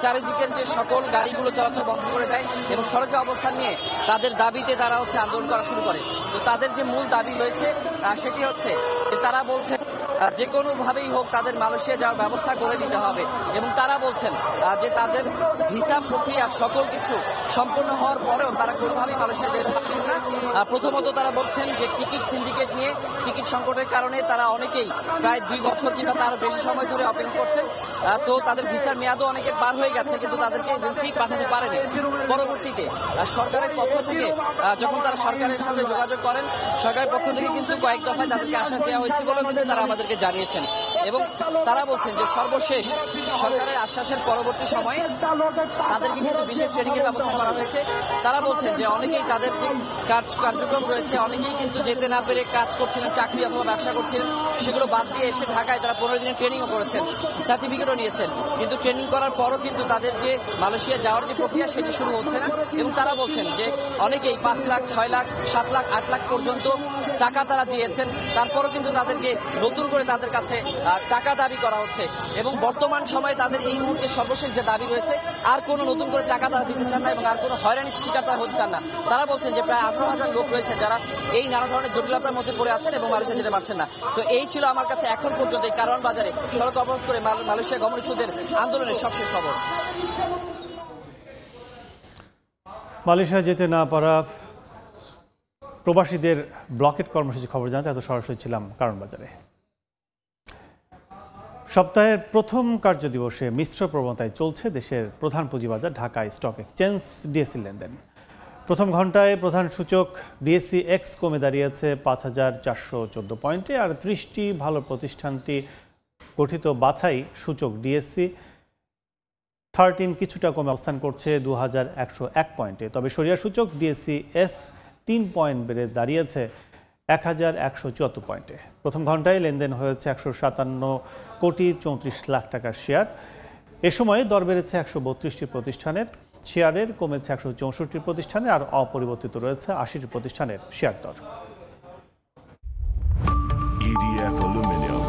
চারিদিকের যে সকল গাড়িগুলো চলাচল বন্ধ করে দেয় এবং সড়কে অবস্থান নিয়ে তাদের দাবিতে তারা হচ্ছে আন্দোলন করা শুরু করে। তো তাদের যে মূল দাবি রয়েছে সেটি হচ্ছে যে তারা বলছেন যে কোনোভাবেই হোক তাদের মালয়েশিয়া যাওয়ার ব্যবস্থা করে দিতে হবে এবং তারা বলছেন যে তাদের ভিসা প্রক্রিয়া সকল কিছু সম্পূর্ণ হওয়ার পরেও তারা কোনোভাবেই মালয়েশিয়া যেতে পারছেন না। প্রথমত তারা বলছেন যে টিকিট সিন্ডিকেট নিয়ে টিকিট সংকটের কারণে তারা অনেকেই প্রায় 2 বছর কিংবা তার বেশি সময় ধরে অপেক্ষা করছেন। তো তাদের ভিসার মেয়াদও অনেকের পার হয়ে গেছে কিন্তু তাদেরকে এজেন্সি পাঠাতে পারেনি। পরবর্তীতে সরকারের পক্ষ থেকে যখন তারা সরকারের সঙ্গে যোগাযোগ করেন, সরকারের পক্ষ থেকে কিন্তু কয়েক দফায় তাদেরকে আশ্বাস দেওয়া হয়েছে বলেও কিন্তু তারা আমাদেরকে জানিয়েছেন এবং তারা বলছেন যে সর্বশেষ সরকারের আশ্বাসের পরবর্তী সময়ে তাদেরকে কিন্তু বিশেষ ট্রেনিং এর ব্যবস্থা করা হয়েছে। তারা বলছেন যে অনেকেই তাদের যে কার্যক্রম রয়েছে অনেকেই কিন্তু যেতে না পেরে কাজ করছিলেন, চাকরি অথবা ব্যবসা করছিলেন, সেগুলো বাদ দিয়ে এসে ঢাকায় তারা 15 দিনের ট্রেনিংও করেছেন, সার্টিফিকেটও নিয়েছেন, কিন্তু ট্রেনিং করার পরও কিন্তু তাদের যে মালয়েশিয়া যাওয়ার যে প্রক্রিয়া সেটি শুরু হচ্ছে না এবং তারা বলছেন যে অনেকেই 5 লাখ, 6 লাখ, 7 লাখ, 8 লাখ পর্যন্ত টাকা তারা দিয়েছেন, তারপরও কিন্তু তাদেরকে নতুন করে তাদের কাছে টাকা দাবি করা হচ্ছে এবং বর্তমান সময়ে তাদের এই মুহূর্তে সর্বশেষ যে দাবি রয়েছে আর কোনো নতুন করে টাকা তারা দিতে চান না এবং আর কোনো হয়রানির শিকার তারা হতে চান না। তারা বলছেন যে প্রায় 18,000 লোক রয়েছে যারা এই নানা ধরনের জটিলতার মধ্যে পড়ে আছেন এবং মালয়েশিয়া যেতে পারছেন না। তো এই ছিল আমার কাছে এখন পর্যন্ত এই কারওয়ান বাজারে সড়ক অবরোধ করে মালয়েশিয়া গমনোচ্ছুদের আন্দোলনের সবশেষ খবর। মালয়েশিয়া যেতে না পারা প্রবাসীদের ব্লকেট কর্মসূচি খবর জানাতে এত সরাসরি ছিলাম কারওয়ান বাজারে। সপ্তাহের প্রথম কার্যদিবসে মিশ্র প্রবণতায় চলছে দেশের প্রধান পুঁজিবাজার ঢাকা স্টক এক্সচেঞ্জ ডিএসসি লেনদেন। প্রথম ঘন্টায় প্রধান সূচক ডিএসসি এক্স কমে দাঁড়িয়েছে 5,414 পয়েন্টে, আর 30টি ভালো প্রতিষ্ঠানটি গঠিত বাছাই সূচক ডিএসসি 13 কিছুটা কমে অবস্থান করছে 2,101 পয়েন্টে। তবে শরিয়া সূচক ডিএসসি এস 3 পয়েন্ট বেড়ে দাঁড়িয়েছে 1,174 পয়েন্টে। প্রথম ঘন্টায় লেনদেন হয়েছে 157 কোটি 34 লাখ টাকার শেয়ার। এ সময়ে দর বেড়েছে 132টি প্রতিষ্ঠানের শেয়ারের, কমেছে 164টি প্রতিষ্ঠানের, আর অপরিবর্তিত রয়েছে 80টি প্রতিষ্ঠানের শেয়ার দর। EDF Aluminium.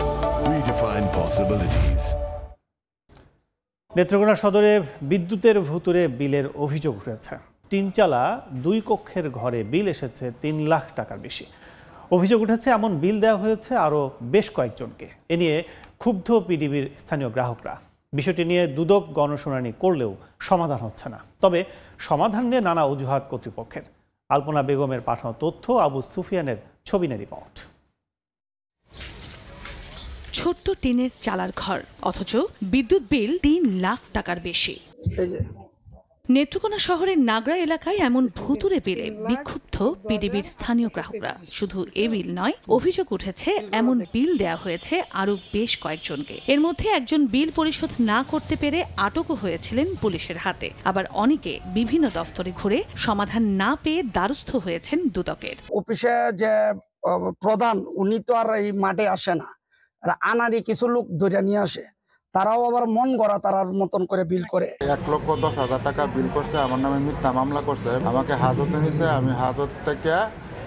Redefine possibilities. Netrokona সদরে বিদ্যুতের ভুতুরে বিলের অভিযোগ উঠেছে। টিনচালা 2 কক্ষের ঘরে বিল এসেছে 3 লাখ টাকার বেশি। অভিযোগ উঠেছে এমন বিল দেওয়া হয়েছে আরও বেশ কয়েকজনকে। এ নিয়ে ক্ষুব্ধ পিডিবির স্থানীয় গ্রাহকরা। বিষয়টি নিয়ে দুদক গণশুনানি করলেও সমাধান হচ্ছে না। তবে সমাধান নিয়ে নানা অজুহাত কর্তৃপক্ষের। আলপনা বেগমের পাঠানো তথ্য, আবু সুফিয়ানের ছবিনে রিপোর্ট। ছোট্ট টিনের চালার ঘর, অথচ বিদ্যুৎ বিল 3 লাখ টাকার বেশি। নেত্রকোনা শহরের নাগরা এলাকায় এমন ভুতুরে বিলে বিক্ষুব্ধ পিডিবির স্থানীয় গ্রাহকরা। শুধু এ বিল নয়, অভিযোগ উঠেছে এমন বিল দেয়া হয়েছে আরও বেশ কয়েকজনকে। এর মধ্যে একজন বিল পরিশোধ না করতে পেরে আটকও হয়েছিলেন পুলিশের হাতে। আবার অনেকে বিভিন্ন দফতরে ঘুরে সমাধান না পেয়ে দ্বারস্থ হয়েছেন দুদকের। অফিসে যে প্রধান, উনি তো আর এই মাঠে আসে না, আনারি কিছু লোক ধরে নিয়ে আসে, তারাও আবার মন গড়া তারার মতন করে বিল করে। 1,10,000 টাকা বিল করছে, আমার নামে মিথ্যা মামলা করছে, আমাকে হাজতে নিছে, আমি হাজত থেকে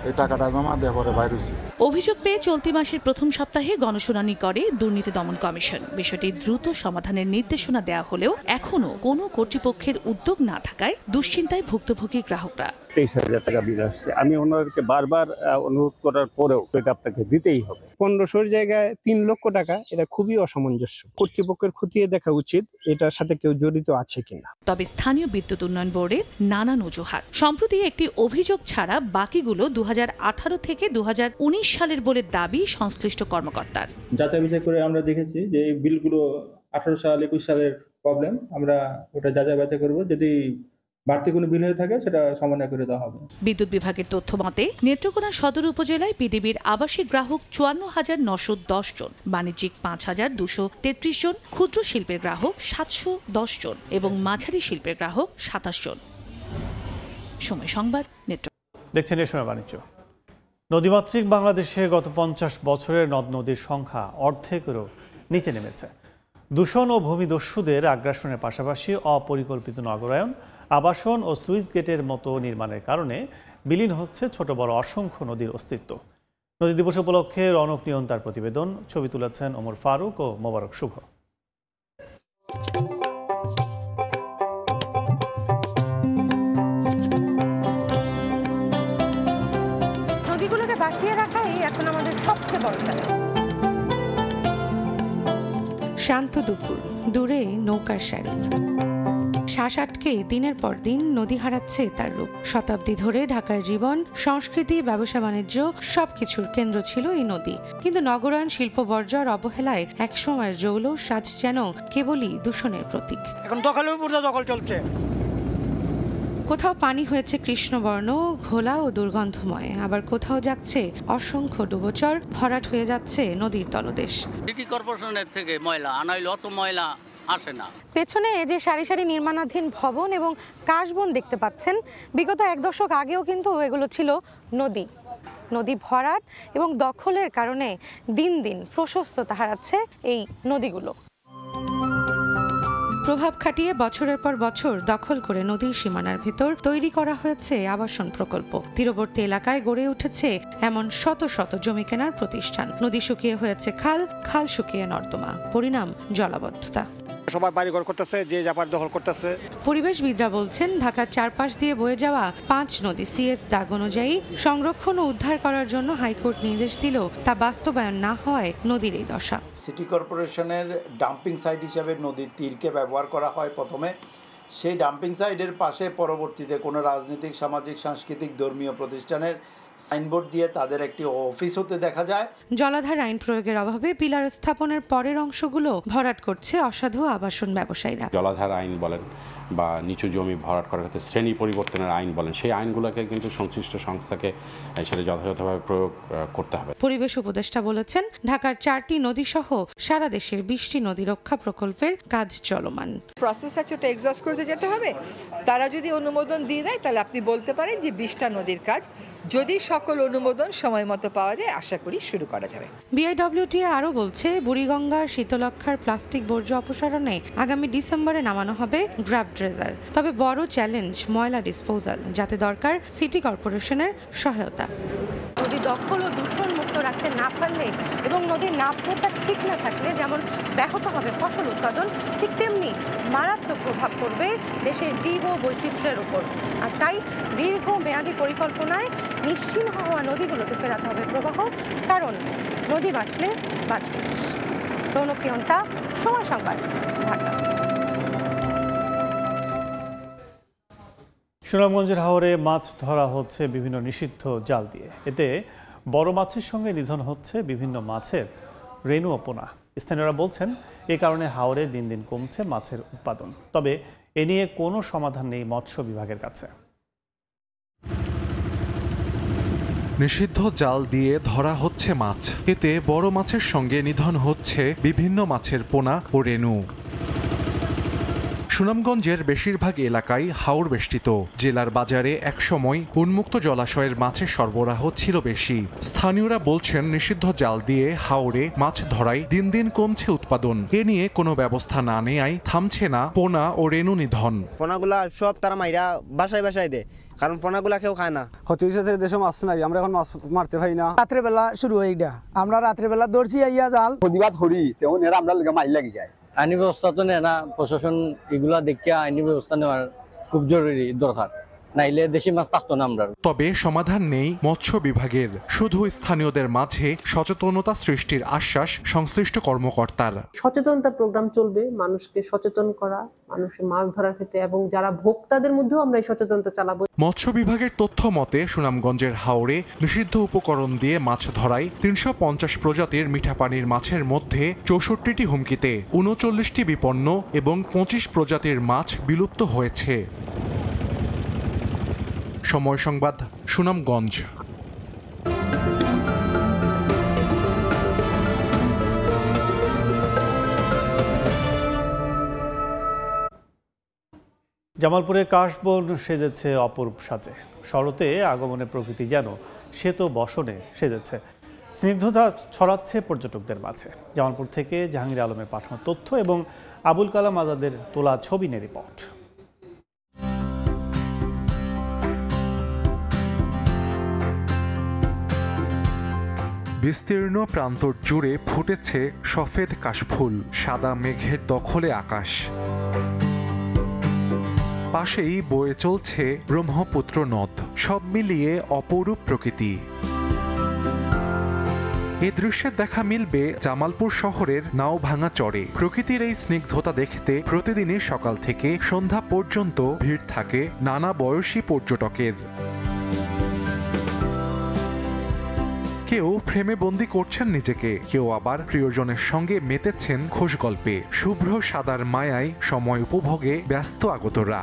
এই টাকাটা জমা দিয়ে পরে বাইরে হইছি। অভিযোগ পেয়ে চলতি মাসের প্রথম সপ্তাহে গণশুনানি করে দুর্নীতি দমন কমিশন। বিষয়টি দ্রুত সমাধানের নির্দেশনা দেওয়া হলেও এখনো কোনো কর্তৃপক্ষের উদ্যোগ না থাকায় দুশ্চিন্তায় ভুক্তভোগী গ্রাহকরা। 23,000 টাকা বিল আসছে। আমি ওনাদেরকে বারবার অনুরোধ করার পরেও এটা আপনাকে দিতেই হবে। 1500 জায়গায় 3 লক্ষ টাকা, এটা খুবই অসামঞ্জস্য। কর্তৃপক্ষের খতিয়ে দেখা উচিত এটার সাথে কেউ জড়িত আছে কিনা। তবে স্থানীয় বিদ্যুৎ উন্নয়ন বোর্ডের নানান অজুহাত। সম্প্রতি একটি অভিযোগ ছাড়া বাকিগুলো 2018 থেকে 2019 সালের বলে দাবি সংশ্লিষ্ট কর্মকর্তার। যাচাই বাছাই করে আমরা দেখেছি যে এই বিলগুলো 18 সাল 21 সালের প্রবলেম। আমরা ওটা যাচাই বাছাই করব, যদি বাড়তি কোনো বিল হয়ে থাকে সেটা সমন্বয় করে দেওয়া হবে। বিদ্যুৎ বিভাগের তথ্য মতে নেত্রকোনা সদর উপজেলায় পিডিবির আবাসিক গ্রাহক 54,910 জন, বাণিজ্যিক 5,233 জন, ক্ষুদ্র শিল্পের গ্রাহক 710 জন এবং মাঝারি শিল্পের গ্রাহক 27 জন। সময় সংবাদ, নেত্রকোনা। দেখছেন এই সময় বাণিজ্য। নদীমাতৃক বাংলাদেশে গত 50 বছরের নদ নদীর সংখ্যা অর্ধেকেরও নিচে নেমেছে। দূষণ ও ভূমিদস্যুদের আগ্রাসনের পাশাপাশি অপরিকল্পিত নগরায়ন, আবাসন ও সুইচ গেটের মতো নির্মাণের কারণে বিলীন হচ্ছে ছোট বড় অসংখ্য নদীর অস্তিত্ব। নদী দিবস উপলক্ষে রৌনক নিয়ন্তার প্রতিবেদন। ছবি তুলেছেন ওমর ফারুক ও মোবারক শুভ। নদীগুলোকে বাঁচিয়ে রাখাই এখন আমাদের সবচেয়ে বড় চ্যালেঞ্জ। শান্ত দুপুর, দূরে নৌকার সারি, শ্বাস আটকে দিনের পর দিন নদী হারাচ্ছে তার রূপ। শতাব্দী ধরে ঢাকার জীবন, সংস্কৃতি, ব্যবসা বাণিজ্য সবকিছুর কেন্দ্র ছিল এই নদী। কিন্তু নগরায়ন, শিল্প বর্জ্য আর অবহেলায় একসময়ের জৌল সাজ যেন কেবলই দূষণের প্রতীক। এখন দখলের উপর দখল চলছে। কোথাও পানি হয়েছে কৃষ্ণবর্ণ, ঘোলা ও দুর্গন্ধময়, আবার কোথাও যাচ্ছে অসংখ্য ডুবোচর, ভরাট হয়ে যাচ্ছে নদীর তলদেশ। সিটি কর্পোরেশনের থেকে ময়লা আনাইলে অত ময়লা আসে না। পেছনে যে সারি সারি নির্মাণাধীন ভবন এবং কাশবন দেখতে পাচ্ছেন, বিগত 1 দশক আগেও কিন্তু এগুলো ছিল নদী। নদী ভরাট এবং দখলের কারণে দিন দিন প্রশস্ততা হারাচ্ছে এই নদীগুলো। প্রভাব খাটিয়ে বছরের পর বছর দখল করে নদীর সীমানার ভেতর তৈরি করা হয়েছে আবাসন প্রকল্প। তীরবর্তী এলাকায় গড়ে উঠেছে এমন শত শত জমি কেনার প্রতিষ্ঠান। নদী শুকিয়ে হয়েছে খাল, খাল শুকিয়ে নর্দমা, পরিণাম জলাবদ্ধতা। সবাই বাড়িঘর করতেছে, যে যাবার দখল করতেছে। পরিবেশবিদরা বলছেন ঢাকার চারপাশ দিয়ে বয়ে যাওয়া 5 নদী সিএস দাগ অনুযায়ী সংরক্ষণ ও উদ্ধার করার জন্য হাইকোর্ট নির্দেশ দিলেও তা বাস্তবায়ন না হওয়ায় নদীর এই দশা। সিটি কর্পোরেশনের ডাম্পিং সাইট হিসেবে নদীর তীরকে ব্যবহার করা হয় প্রথমে। সেই ডাম্পিং সাইটের পাশে পরবর্তীতে কোনো রাজনৈতিক, সামাজিক, সাংস্কৃতিক, ধর্মীয় প্রতিষ্ঠানের সাইনবোর্ড দিয়ে তাদের একটি অফিস হতে দেখা যায়। জলাধার আইন প্রয়োগের অভাবে পিলার স্থাপনের পরের অংশগুলো ভরাট করছে অসাধু আবাসন ব্যবসায়ীরা। জলাধার আইন বলেন বা নিচু জমি ভরাট করার ক্ষেত্রে শ্রেণী পরিবর্তনের আইন বলেন, সেই আইনগুলোকে কিন্তু সংশ্লিষ্ট সংস্থাকে সেটা যথাযথভাবে প্রয়োগ করতে হবে। পরিবেশ উপদেষ্টা বলেছেন ঢাকার 4টি নদী সহ সারা দেশের 20টি নদী রক্ষা প্রকল্পের কাজ চলমান। প্রসেস আছে, ওটা এক্সস্ট করতে যেতে হবে। তারা যদি অনুমোদন দিয়ে দেয় তাহলে আপনি বলতে পারেন যে 20টা নদীর কাজ, যদি সকল অনুমোদন সময় মতো পাওয়া যায়, আশা করি শুরু করা যাবে। বিআইডব্লিউটিএ আরও বলছে বুড়িগঙ্গার শীতলক্ষার প্লাস্টিক বর্জ্য অপসারণে আগামী ডিসেম্বরে নামানো হবে গ্র্যাব ট্রেজার। তবে বড় চ্যালেঞ্জ ময়লা ডিসপোজাল, যাতে দরকার সিটি কর্পোরেশনের সহায়তা। নদী দখল ও দূষণ মুক্ত রাখতে না পারলে এবং নদীর নাব্যতা ঠিক না থাকলে যেমন ব্যাহত হবে ফসল উৎপাদন, ঠিক তেমনি মারাত্মক প্রভাব পড়বে দেশের জীব ও বৈচিত্র্যের উপর। আর তাই দীর্ঘমেয়াদী পরিকল্পনায় নিশ্চিহ্ন হওয়া নদীগুলোতে ফেরাতে হবে প্রবাহ, কারণ নদী বাঁচলে বাঁচবে দেশ। রৌনকপ্রিয়ন্তা, সময় সংবাদ, ঢাকা। সুনামগঞ্জের হাওরে মাছ ধরা হচ্ছে বিভিন্ন নিষিদ্ধ জাল দিয়ে। এতে বড় মাছের সঙ্গে নিধন হচ্ছে বিভিন্ন মাছের রেণু ও পোনা। স্থানীয়রা বলছেন এ কারণে হাওরে দিন দিন কমছে মাছের উৎপাদন। তবে এ নিয়ে কোনো সমাধান নেই মৎস্য বিভাগের কাছে। নিষিদ্ধ জাল দিয়ে ধরা হচ্ছে মাছ, এতে বড় মাছের সঙ্গে নিধন হচ্ছে বিভিন্ন মাছের পোনা ও রেণু। সুনামগঞ্জের বেশিরভাগ এলাকায় হাওর বেষ্টিত। জেলার বাজারে একসময় উন্মুক্ত জলাশয়ের মাছের সরবরাহ ছিল বেশি। স্থানীয়রা বলছেন নিষিদ্ধ জাল দিয়ে হাওরে মাছ ধরায় দিন দিন কমছে উৎপাদন। এ নিয়ে কোনো ব্যবস্থা না নেয়ায় থামছে না পোনা ও রেণু নিধন। পোনাগুলা সব তারা মাইরা বাসায় বাসায় দেয়, কারণ পোনাগুলা কেউ খায় না। ক্ষতি হয়েছে দেশে মাছ নাই, আমরা এখন মাছ মারতে পারি না। রাত্রেবেলা শুরু হয় এটা, আমরা রাত্রেবেলা ধরছি আইয়া জাল প্রতিবাদ করি, তেমন এরা আমরা মাইল লাগি যায়। আইনি ব্যবস্থা তো নেয় না প্রশাসন, এগুলা দেখে আইনি ব্যবস্থা নেওয়ার খুব জরুরি দরকার, নাইলে দেশি মাছ থাকতো না আমরা। তবে সমাধান নেই মৎস্য বিভাগের, শুধু স্থানীয়দের মাঝে সচেতনতা সৃষ্টির আশ্বাস সংশ্লিষ্ট কর্মকর্তার। সচেতনতা প্রোগ্রাম চলবে, মানুষকে সচেতন করা, মানুষের মাছ ধরার ক্ষেত্রে, এবং যারা ভোক্তাদের মধ্যেও আমরা এই সচেতনতা চালাবো। মৎস্য বিভাগের তথ্য মতে সুনামগঞ্জের হাওরে নিষিদ্ধ উপকরণ দিয়ে মাছ ধরায় 350 প্রজাতির মিঠা পানির মাছের মধ্যে 64টি হুমকিতে, 39টি বিপন্ন এবং 25 প্রজাতির মাছ বিলুপ্ত হয়েছে। সময় সংবাদ, সুনামগঞ্জ। জামালপুরে কাশবন সেজেছে অপরূপ সাজে। শরতে আগমনের প্রকৃতি যেন শ্বেত বসনে সেজেছে, স্নিগ্ধতা ছড়াচ্ছে পর্যটকদের মাঝে। জামালপুর থেকে জাহাঙ্গীর আলমের পাঠানো তথ্য এবং আবুল কালাম আজাদের তোলা ছবি নিয়ে রিপোর্ট। বিস্তীর্ণ প্রান্তর জুড়ে ফুটেছে সফেদ কাশফুল, সাদা মেঘের দখলে আকাশ। পাশেই বয়ে চলছে ব্রহ্মপুত্র নদ, সব মিলিয়ে অপরূপ প্রকৃতি। এ দৃশ্যের দেখা মিলবে জামালপুর শহরের নাওভাঙা চরে। প্রকৃতির এই স্নিগ্ধতা দেখতে প্রতিদিনই সকাল থেকে সন্ধ্যা পর্যন্ত ভিড় থাকে নানা বয়সী পর্যটকের। কেউ ফ্রেমে বন্দি করছেন নিজেকে, কেউ আবার প্রিয়জনের সঙ্গে মেতেছেন খোশ গল্পে। শুভ্র সাদার মায়ায় সময় উপভোগে ব্যস্ত আগতরা।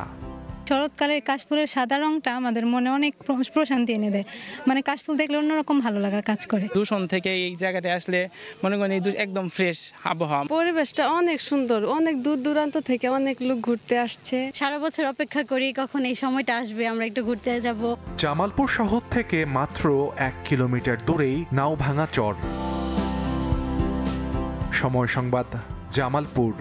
শরৎকালের কাশফুলের সাদা রংটা আমাদের মনে অনেক প্রশান্তি এনে দেয়, মানে কাশফুল দেখলে অন্যরকম ভালো লাগা কাজ করে। দূষণ থেকে এই জায়গাটা আসলে মনে করেন একদম ফ্রেশ আবহাওয়া। পরিবেশটা অনেক সুন্দর, অনেক দূর দূরান্ত থেকে অনেক লোক ঘুরতে আসছে। সারা বছর অপেক্ষা করি কখন এই সময়টা আসবে, আমরা একটু ঘুরতে যাব। জামালপুর শহর থেকে মাত্র 1 কিলোমিটার দূরেই নাওভাঙা চর। সময় সংবাদ, জামালপুর।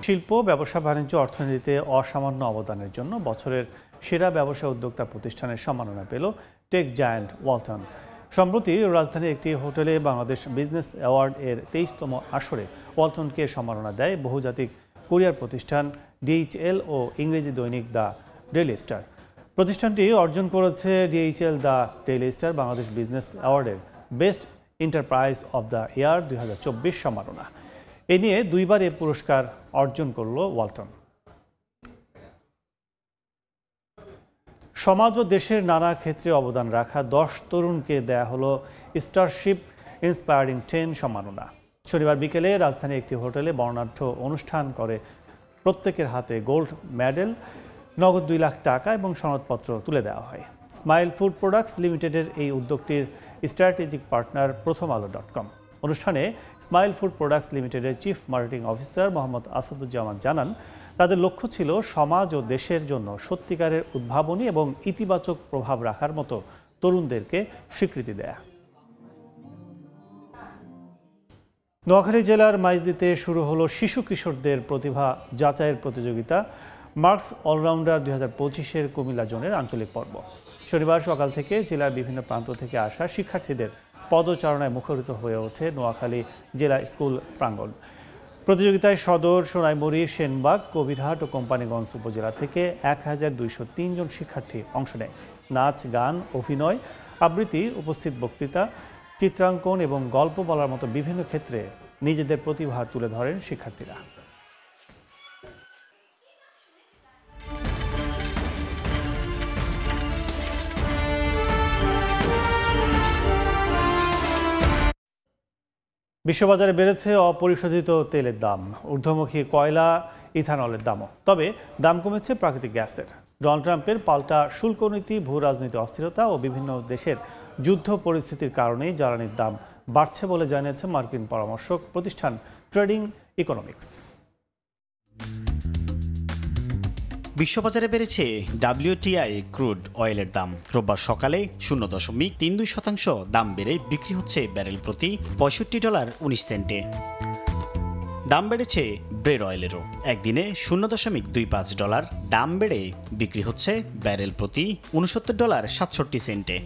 শিল্প, ব্যবসা বাণিজ্য, অর্থনীতিতে অসামান্য অবদানের জন্য বছরের সেরা ব্যবসা উদ্যোক্তা প্রতিষ্ঠানের সম্মাননা পেল টেক জায়ান্ট ওয়ালটন। সম্প্রতি রাজধানীর একটি হোটেলে বাংলাদেশ বিজনেস অ্যাওয়ার্ড এর 23তম আসরে ওয়ালটনকে সম্মাননা দেয় বহুজাতিক কুরিয়ার প্রতিষ্ঠান DHL ও ইংরেজি দৈনিক দ্য ডেইলি স্টার। প্রতিষ্ঠানটি অর্জন করেছে DHL the daily star Bangladesh business অ্যাওয়ার্ডের best enterprise of the year 2024 সম্মাননা। এ নিয়ে দুইবার এ পুরস্কার অর্জন করল ওয়ালটন। সমাজ ও দেশের নানা ক্ষেত্রে অবদান রাখা 10 তরুণকে দেয়া হলো স্টারশিপ ইন্সপায়ারিং 10 সম্মাননা। শনিবার বিকেলে রাজধানীর একটি হোটেলে বর্ণাঢ্য অনুষ্ঠান করে প্রত্যেকের হাতে গোল্ড মেডেল, নগদ 2 লাখ টাকা এবং সনদপত্র তুলে দেওয়া হয়। স্মাইল ফুড প্রোডাক্টস লিমিটেডের এই উদ্যোগটির স্ট্র্যাটেজিক পার্টনার প্রথমআলো.com। অনুষ্ঠানে স্মাইল ফুড প্রোডাক্টস লিমিটেডের chief marketing officer Mohammad Asaduzzaman জানান, তাদের লক্ষ্য ছিল সমাজ ও দেশের জন্য সত্যিকারের উদ্ভাবনী এবং ইতিবাচক প্রভাব রাখার মতো তরুণদেরকে স্বীকৃতি দেয়া। নোয়াখালী জেলার মাইজদীতে শুরু হলো শিশু কিশোরদের প্রতিভা যাচাইয়ের প্রতিযোগিতা। মার্কস অলরাউন্ডার 2025-এর কুমিল্লা জোনের আঞ্চলিক পর্ব। শনিবার সকাল থেকে জেলার বিভিন্ন প্রান্ত থেকে আসা শিক্ষার্থীদের পদচারণায় মুখরিত হয়ে ওঠে নোয়াখালী জেলা স্কুল প্রাঙ্গণ। প্রতিযোগিতায় সদর, সোনাইমুড়ি, সেনবাগ, কবিরহাট ও কোম্পানীগঞ্জ উপজেলা থেকে 1203 জন শিক্ষার্থী অংশ নেয়। নাচ, গান, অভিনয়, আবৃত্তি, উপস্থিত বক্তৃতা, চিত্রাঙ্কন এবং গল্প বলার মতো বিভিন্ন ক্ষেত্রে নিজেদের প্রতিভা তুলে ধরেন শিক্ষার্থীরা। বিশ্ববাজারে বেড়েছে অপরিশোধিত তেলের দাম, ঊর্ধ্বমুখী কয়লা, ইথানলের দামও। তবে দাম কমেছে প্রাকৃতিক গ্যাসের। ডোনাল্ড ট্রাম্পের পাল্টা শুল্ক নীতি, ভূ রাজনীতি অস্থিরতা ও বিভিন্ন দেশের যুদ্ধ পরিস্থিতির কারণেই জ্বালানির দাম বাড়ছে বলে জানিয়েছে মার্কিন পরামর্শক প্রতিষ্ঠান ট্রেডিং ইকোনমিক্স। বিশ্ববাজারে বেড়েছে WTI ক্রুড অয়েলের দাম। রোববার সকালে 0.32% দাম বেড়ে বিক্রি হচ্ছে ব্যারেল প্রতি $65.19। দাম বেড়েছে ব্রেড অয়েলেরও। একদিনে $0.25 দাম বেড়ে বিক্রি হচ্ছে ব্যারেল প্রতি $69.67।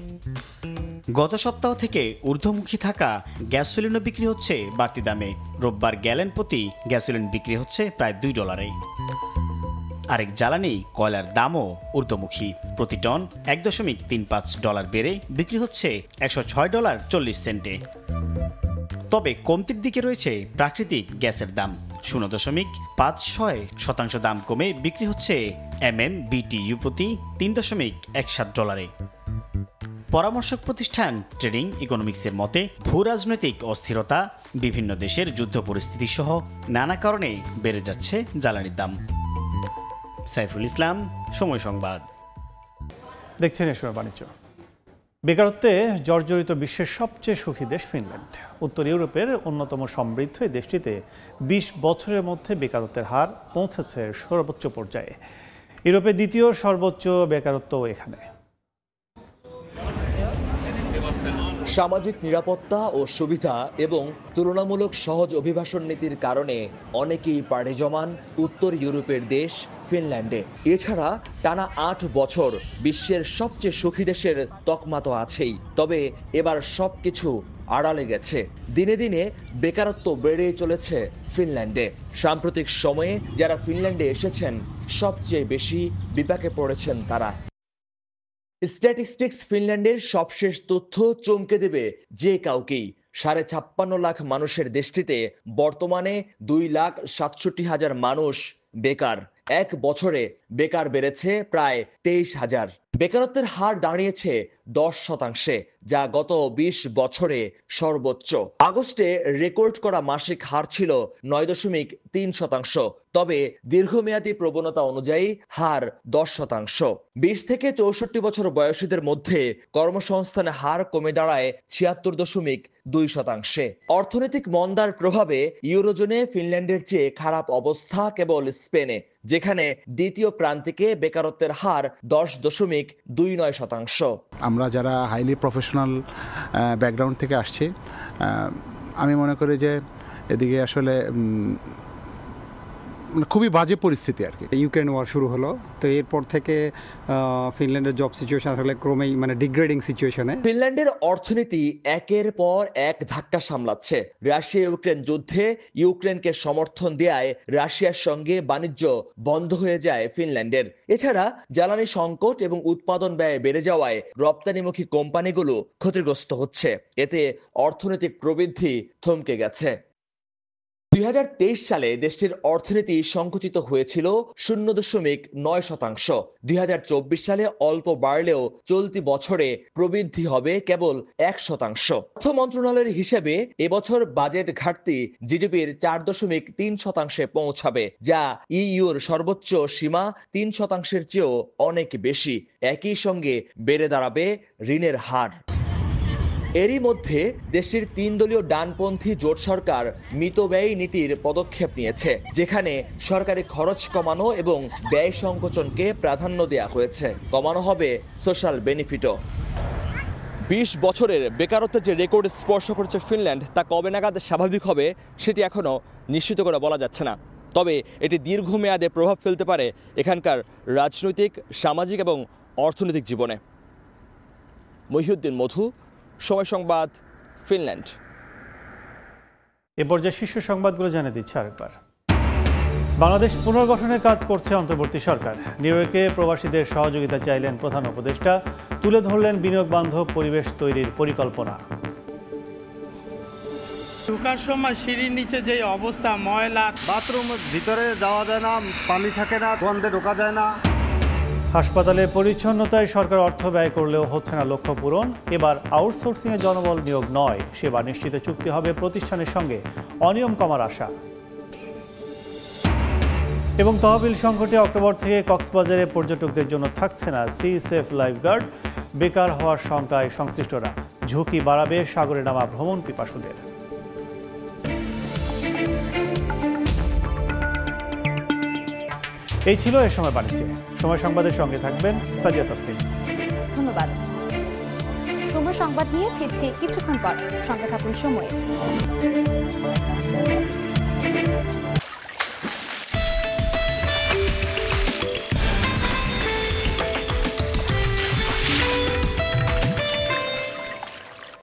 গত সপ্তাহ থেকে ঊর্ধ্বমুখী থাকা গ্যাসোলিনও বিক্রি হচ্ছে বাড়তি দামে। রোববার গ্যালন প্রতি গ্যাসোলিন বিক্রি হচ্ছে প্রায় $2। আরেক জ্বালানি কয়লার দামও ঊর্ধ্বমুখী। প্রতি টন $1.35 বেড়ে বিক্রি হচ্ছে $106.40। তবে কমতির দিকে রয়েছে প্রাকৃতিক গ্যাসের দাম। 0.56% দাম কমে বিক্রি হচ্ছে MMBTU প্রতি $3.17। পরামর্শক প্রতিষ্ঠান ট্রেডিং ইকোনমিক্সের মতে ভূ রাজনৈতিক অস্থিরতা, বিভিন্ন দেশের যুদ্ধ পরিস্থিতি সহ নানা কারণে বেড়ে যাচ্ছে জ্বালানির দাম। সাইফুল ইসলাম, সময় সংবাদ। দেখছেন এ সময় বাণিজ্য। বেকারত্বে জর্জরিত বিশ্বের সবচেয়ে সুখী দেশ ফিনল্যান্ড। উত্তর ইউরোপের অন্যতম সমৃদ্ধ এই দেশটিতে 20 বছরের মধ্যে বেকারত্বের হার পৌঁছেছে সর্বোচ্চ পর্যায়ে। ইউরোপের দ্বিতীয় সর্বোচ্চ বেকারত্ব এখানে। সামাজিক নিরাপত্তা ও সুবিধা এবং তুলনামূলক সহজ অভিবাসন নীতির কারণে অনেকেই পাড়ি জমান উত্তর ইউরোপের দেশ ফিনল্যান্ডে। এছাড়া টানা 8 বছর বিশ্বের সবচেয়ে সুখী দেশের তকমা তো আছেই, তবে এবার সবকিছু আড়ালে গেছে। দিনে দিনে বেকারত্ব বেড়েই চলেছে ফিনল্যান্ডে। সাম্প্রতিক সময়ে যারা ফিনল্যান্ডে এসেছেন সবচেয়ে বেশি বিপাকে পড়েছেন তারা। স্ট্যাটিস্টিক্স ফিনল্যান্ডের সবশেষ তথ্য চমকে দেবে যে কাউকেই। 56.5 লাখ মানুষের দেশটিতে বর্তমানে 2,67,000 মানুষ বেকার। এক বছরে বেকার বেড়েছে প্রায় 23,000। বেকারত্বের হার দাঁড়িয়েছে 10%, যা গত 20 বছরে সর্বোচ্চ। আগস্টে রেকর্ড করা মাসিক হার ছিল 9.3%, তবে দীর্ঘমেয়াদী প্রবণতা অনুযায়ী হার 10%। 20 থেকে 64 বছর বয়সীদের মধ্যে কর্মসংস্থানের হার কমে দাঁড়ায় 76.2%। অর্থনৈতিক মন্দার প্রভাবে ইউরোজোনে ফিনল্যান্ডের চেয়ে খারাপ অবস্থা কেবল স্পেনে, যেখানে দ্বিতীয় প্রান্তিকে বেকারত্বের হার 10.29%। আমরা যারা হাইলি প্রফেশনাল ব্যাকগ্রাউন্ড থেকে আসছি, আমি মনে করি যে এদিকে আসলে খুবই বাজে পরিস্থিতি আর কি। ইউক্রেন ওয়ার শুরু হলো, তো এরপর থেকে ফিনল্যান্ডের জব সিচুয়েশন আসলে ক্রমেই ডিগ্রেডিং সিচুয়েশনে। ফিনল্যান্ডের অর্থনীতি একের পর এক ধাক্কা সামলাচ্ছে। রাশিয়া ইউক্রেন যুদ্ধে ইউক্রেনকে সমর্থন দেয়ায় রাশিয়ার সঙ্গে বাণিজ্য বন্ধ হয়ে যায় ফিনল্যান্ডের। এছাড়া জ্বালানি সংকট এবং উৎপাদন ব্যয় বেড়ে যাওয়ায় রপ্তানিমুখী কোম্পানিগুলো ক্ষতিগ্রস্ত হচ্ছে। এতে অর্থনৈতিক প্রবৃদ্ধি থমকে গেছে। 2023 সালে দেশটির অর্থনীতি সংকুচিত হয়েছিল 0.9%। 2024 সালে অল্প বাড়লেও চলতি বছরে প্রবৃদ্ধি হবে কেবল 1%। অর্থ মন্ত্রণালয়ের হিসেবে এবছর বাজেট ঘাটতি জিডিপির 4.3% পৌঁছাবে, যা ইইউর সর্বোচ্চ সীমা 3%-এর চেয়েও অনেক বেশি। একই সঙ্গে বেড়ে দাঁড়াবে ঋণের হার। এরই মধ্যে দেশটির 3 দলীয় ডানপন্থী জোট সরকার মিতব্যয়ী নীতির পদক্ষেপ নিয়েছে, যেখানে সরকারি খরচ কমানো এবং ব্যয় সংকোচনকে প্রাধান্য দেওয়া হয়েছে। কমানো হবে সোশ্যাল বেনিফিটও। 20 বছরের বেকারত্বের যে রেকর্ড স্পর্শ করেছে ফিনল্যান্ড, তা কবে নাগাদ স্বাভাবিক হবে সেটি এখনো নিশ্চিত করে বলা যাচ্ছে না। তবে এটি দীর্ঘমেয়াদে প্রভাব ফেলতে পারে এখানকার রাজনৈতিক, সামাজিক এবং অর্থনৈতিক জীবনে। মহিউদ্দিন মধু, সময় সংবাদ, ফিনল্যান্ড। এ পর্যায়ে শীর্ষ সংবাদগুলো জানিয়ে দিচ্ছে আরেকবার। বাংলাদেশ পুনর্গঠনের কাজ করছে অন্তর্বর্তী সরকার। নিউ ইয়র্কে প্রবাসীদের সহযোগিতা চাইলেন প্রধান উপদেষ্টা, তুলে ধরলেন বিনিয়োগ বান্ধব পরিবেশ তৈরির পরিকল্পনা। ঢোকার সময় সিঁড়ির নিচে যে অবস্থা, ময়লা, বাথরুমের ভিতরে যাওয়া যায় না, পানি থাকে না, গন্ধে ঢোকা যায় না। হাসপাতালে পরিচ্ছন্নতায় সরকার অর্থ ব্যয় করলেও হচ্ছে না লক্ষ্য পূরণ। এবার আউটসোর্সিংয়ে জনবল নিয়োগ নয়, সেবা নিশ্চিত চুক্তি হবে প্রতিষ্ঠানের সঙ্গে, অনিয়ম কমার আশা। এবং তহবিল সংকটে অক্টোবর থেকে কক্সবাজারে পর্যটকদের জন্য থাকছে না সি সেফ লাইফগার্ড। বেকার হওয়ার শঙ্কায় সংশ্লিষ্টরা, ঝুঁকি বাড়াবে সাগরে নামা ভ্রমণ পিপাসুদের। এই ছিল এ সময় বাণিজ্যে। সময় সংবাদের সঙ্গে থাকবেন সাজিয়া তাসলিম। ধন্যবাদ। সময় সংবাদ নিয়ে ফিরছি কিছুক্ষণ পর, সঙ্গে থাকুন সময়ে।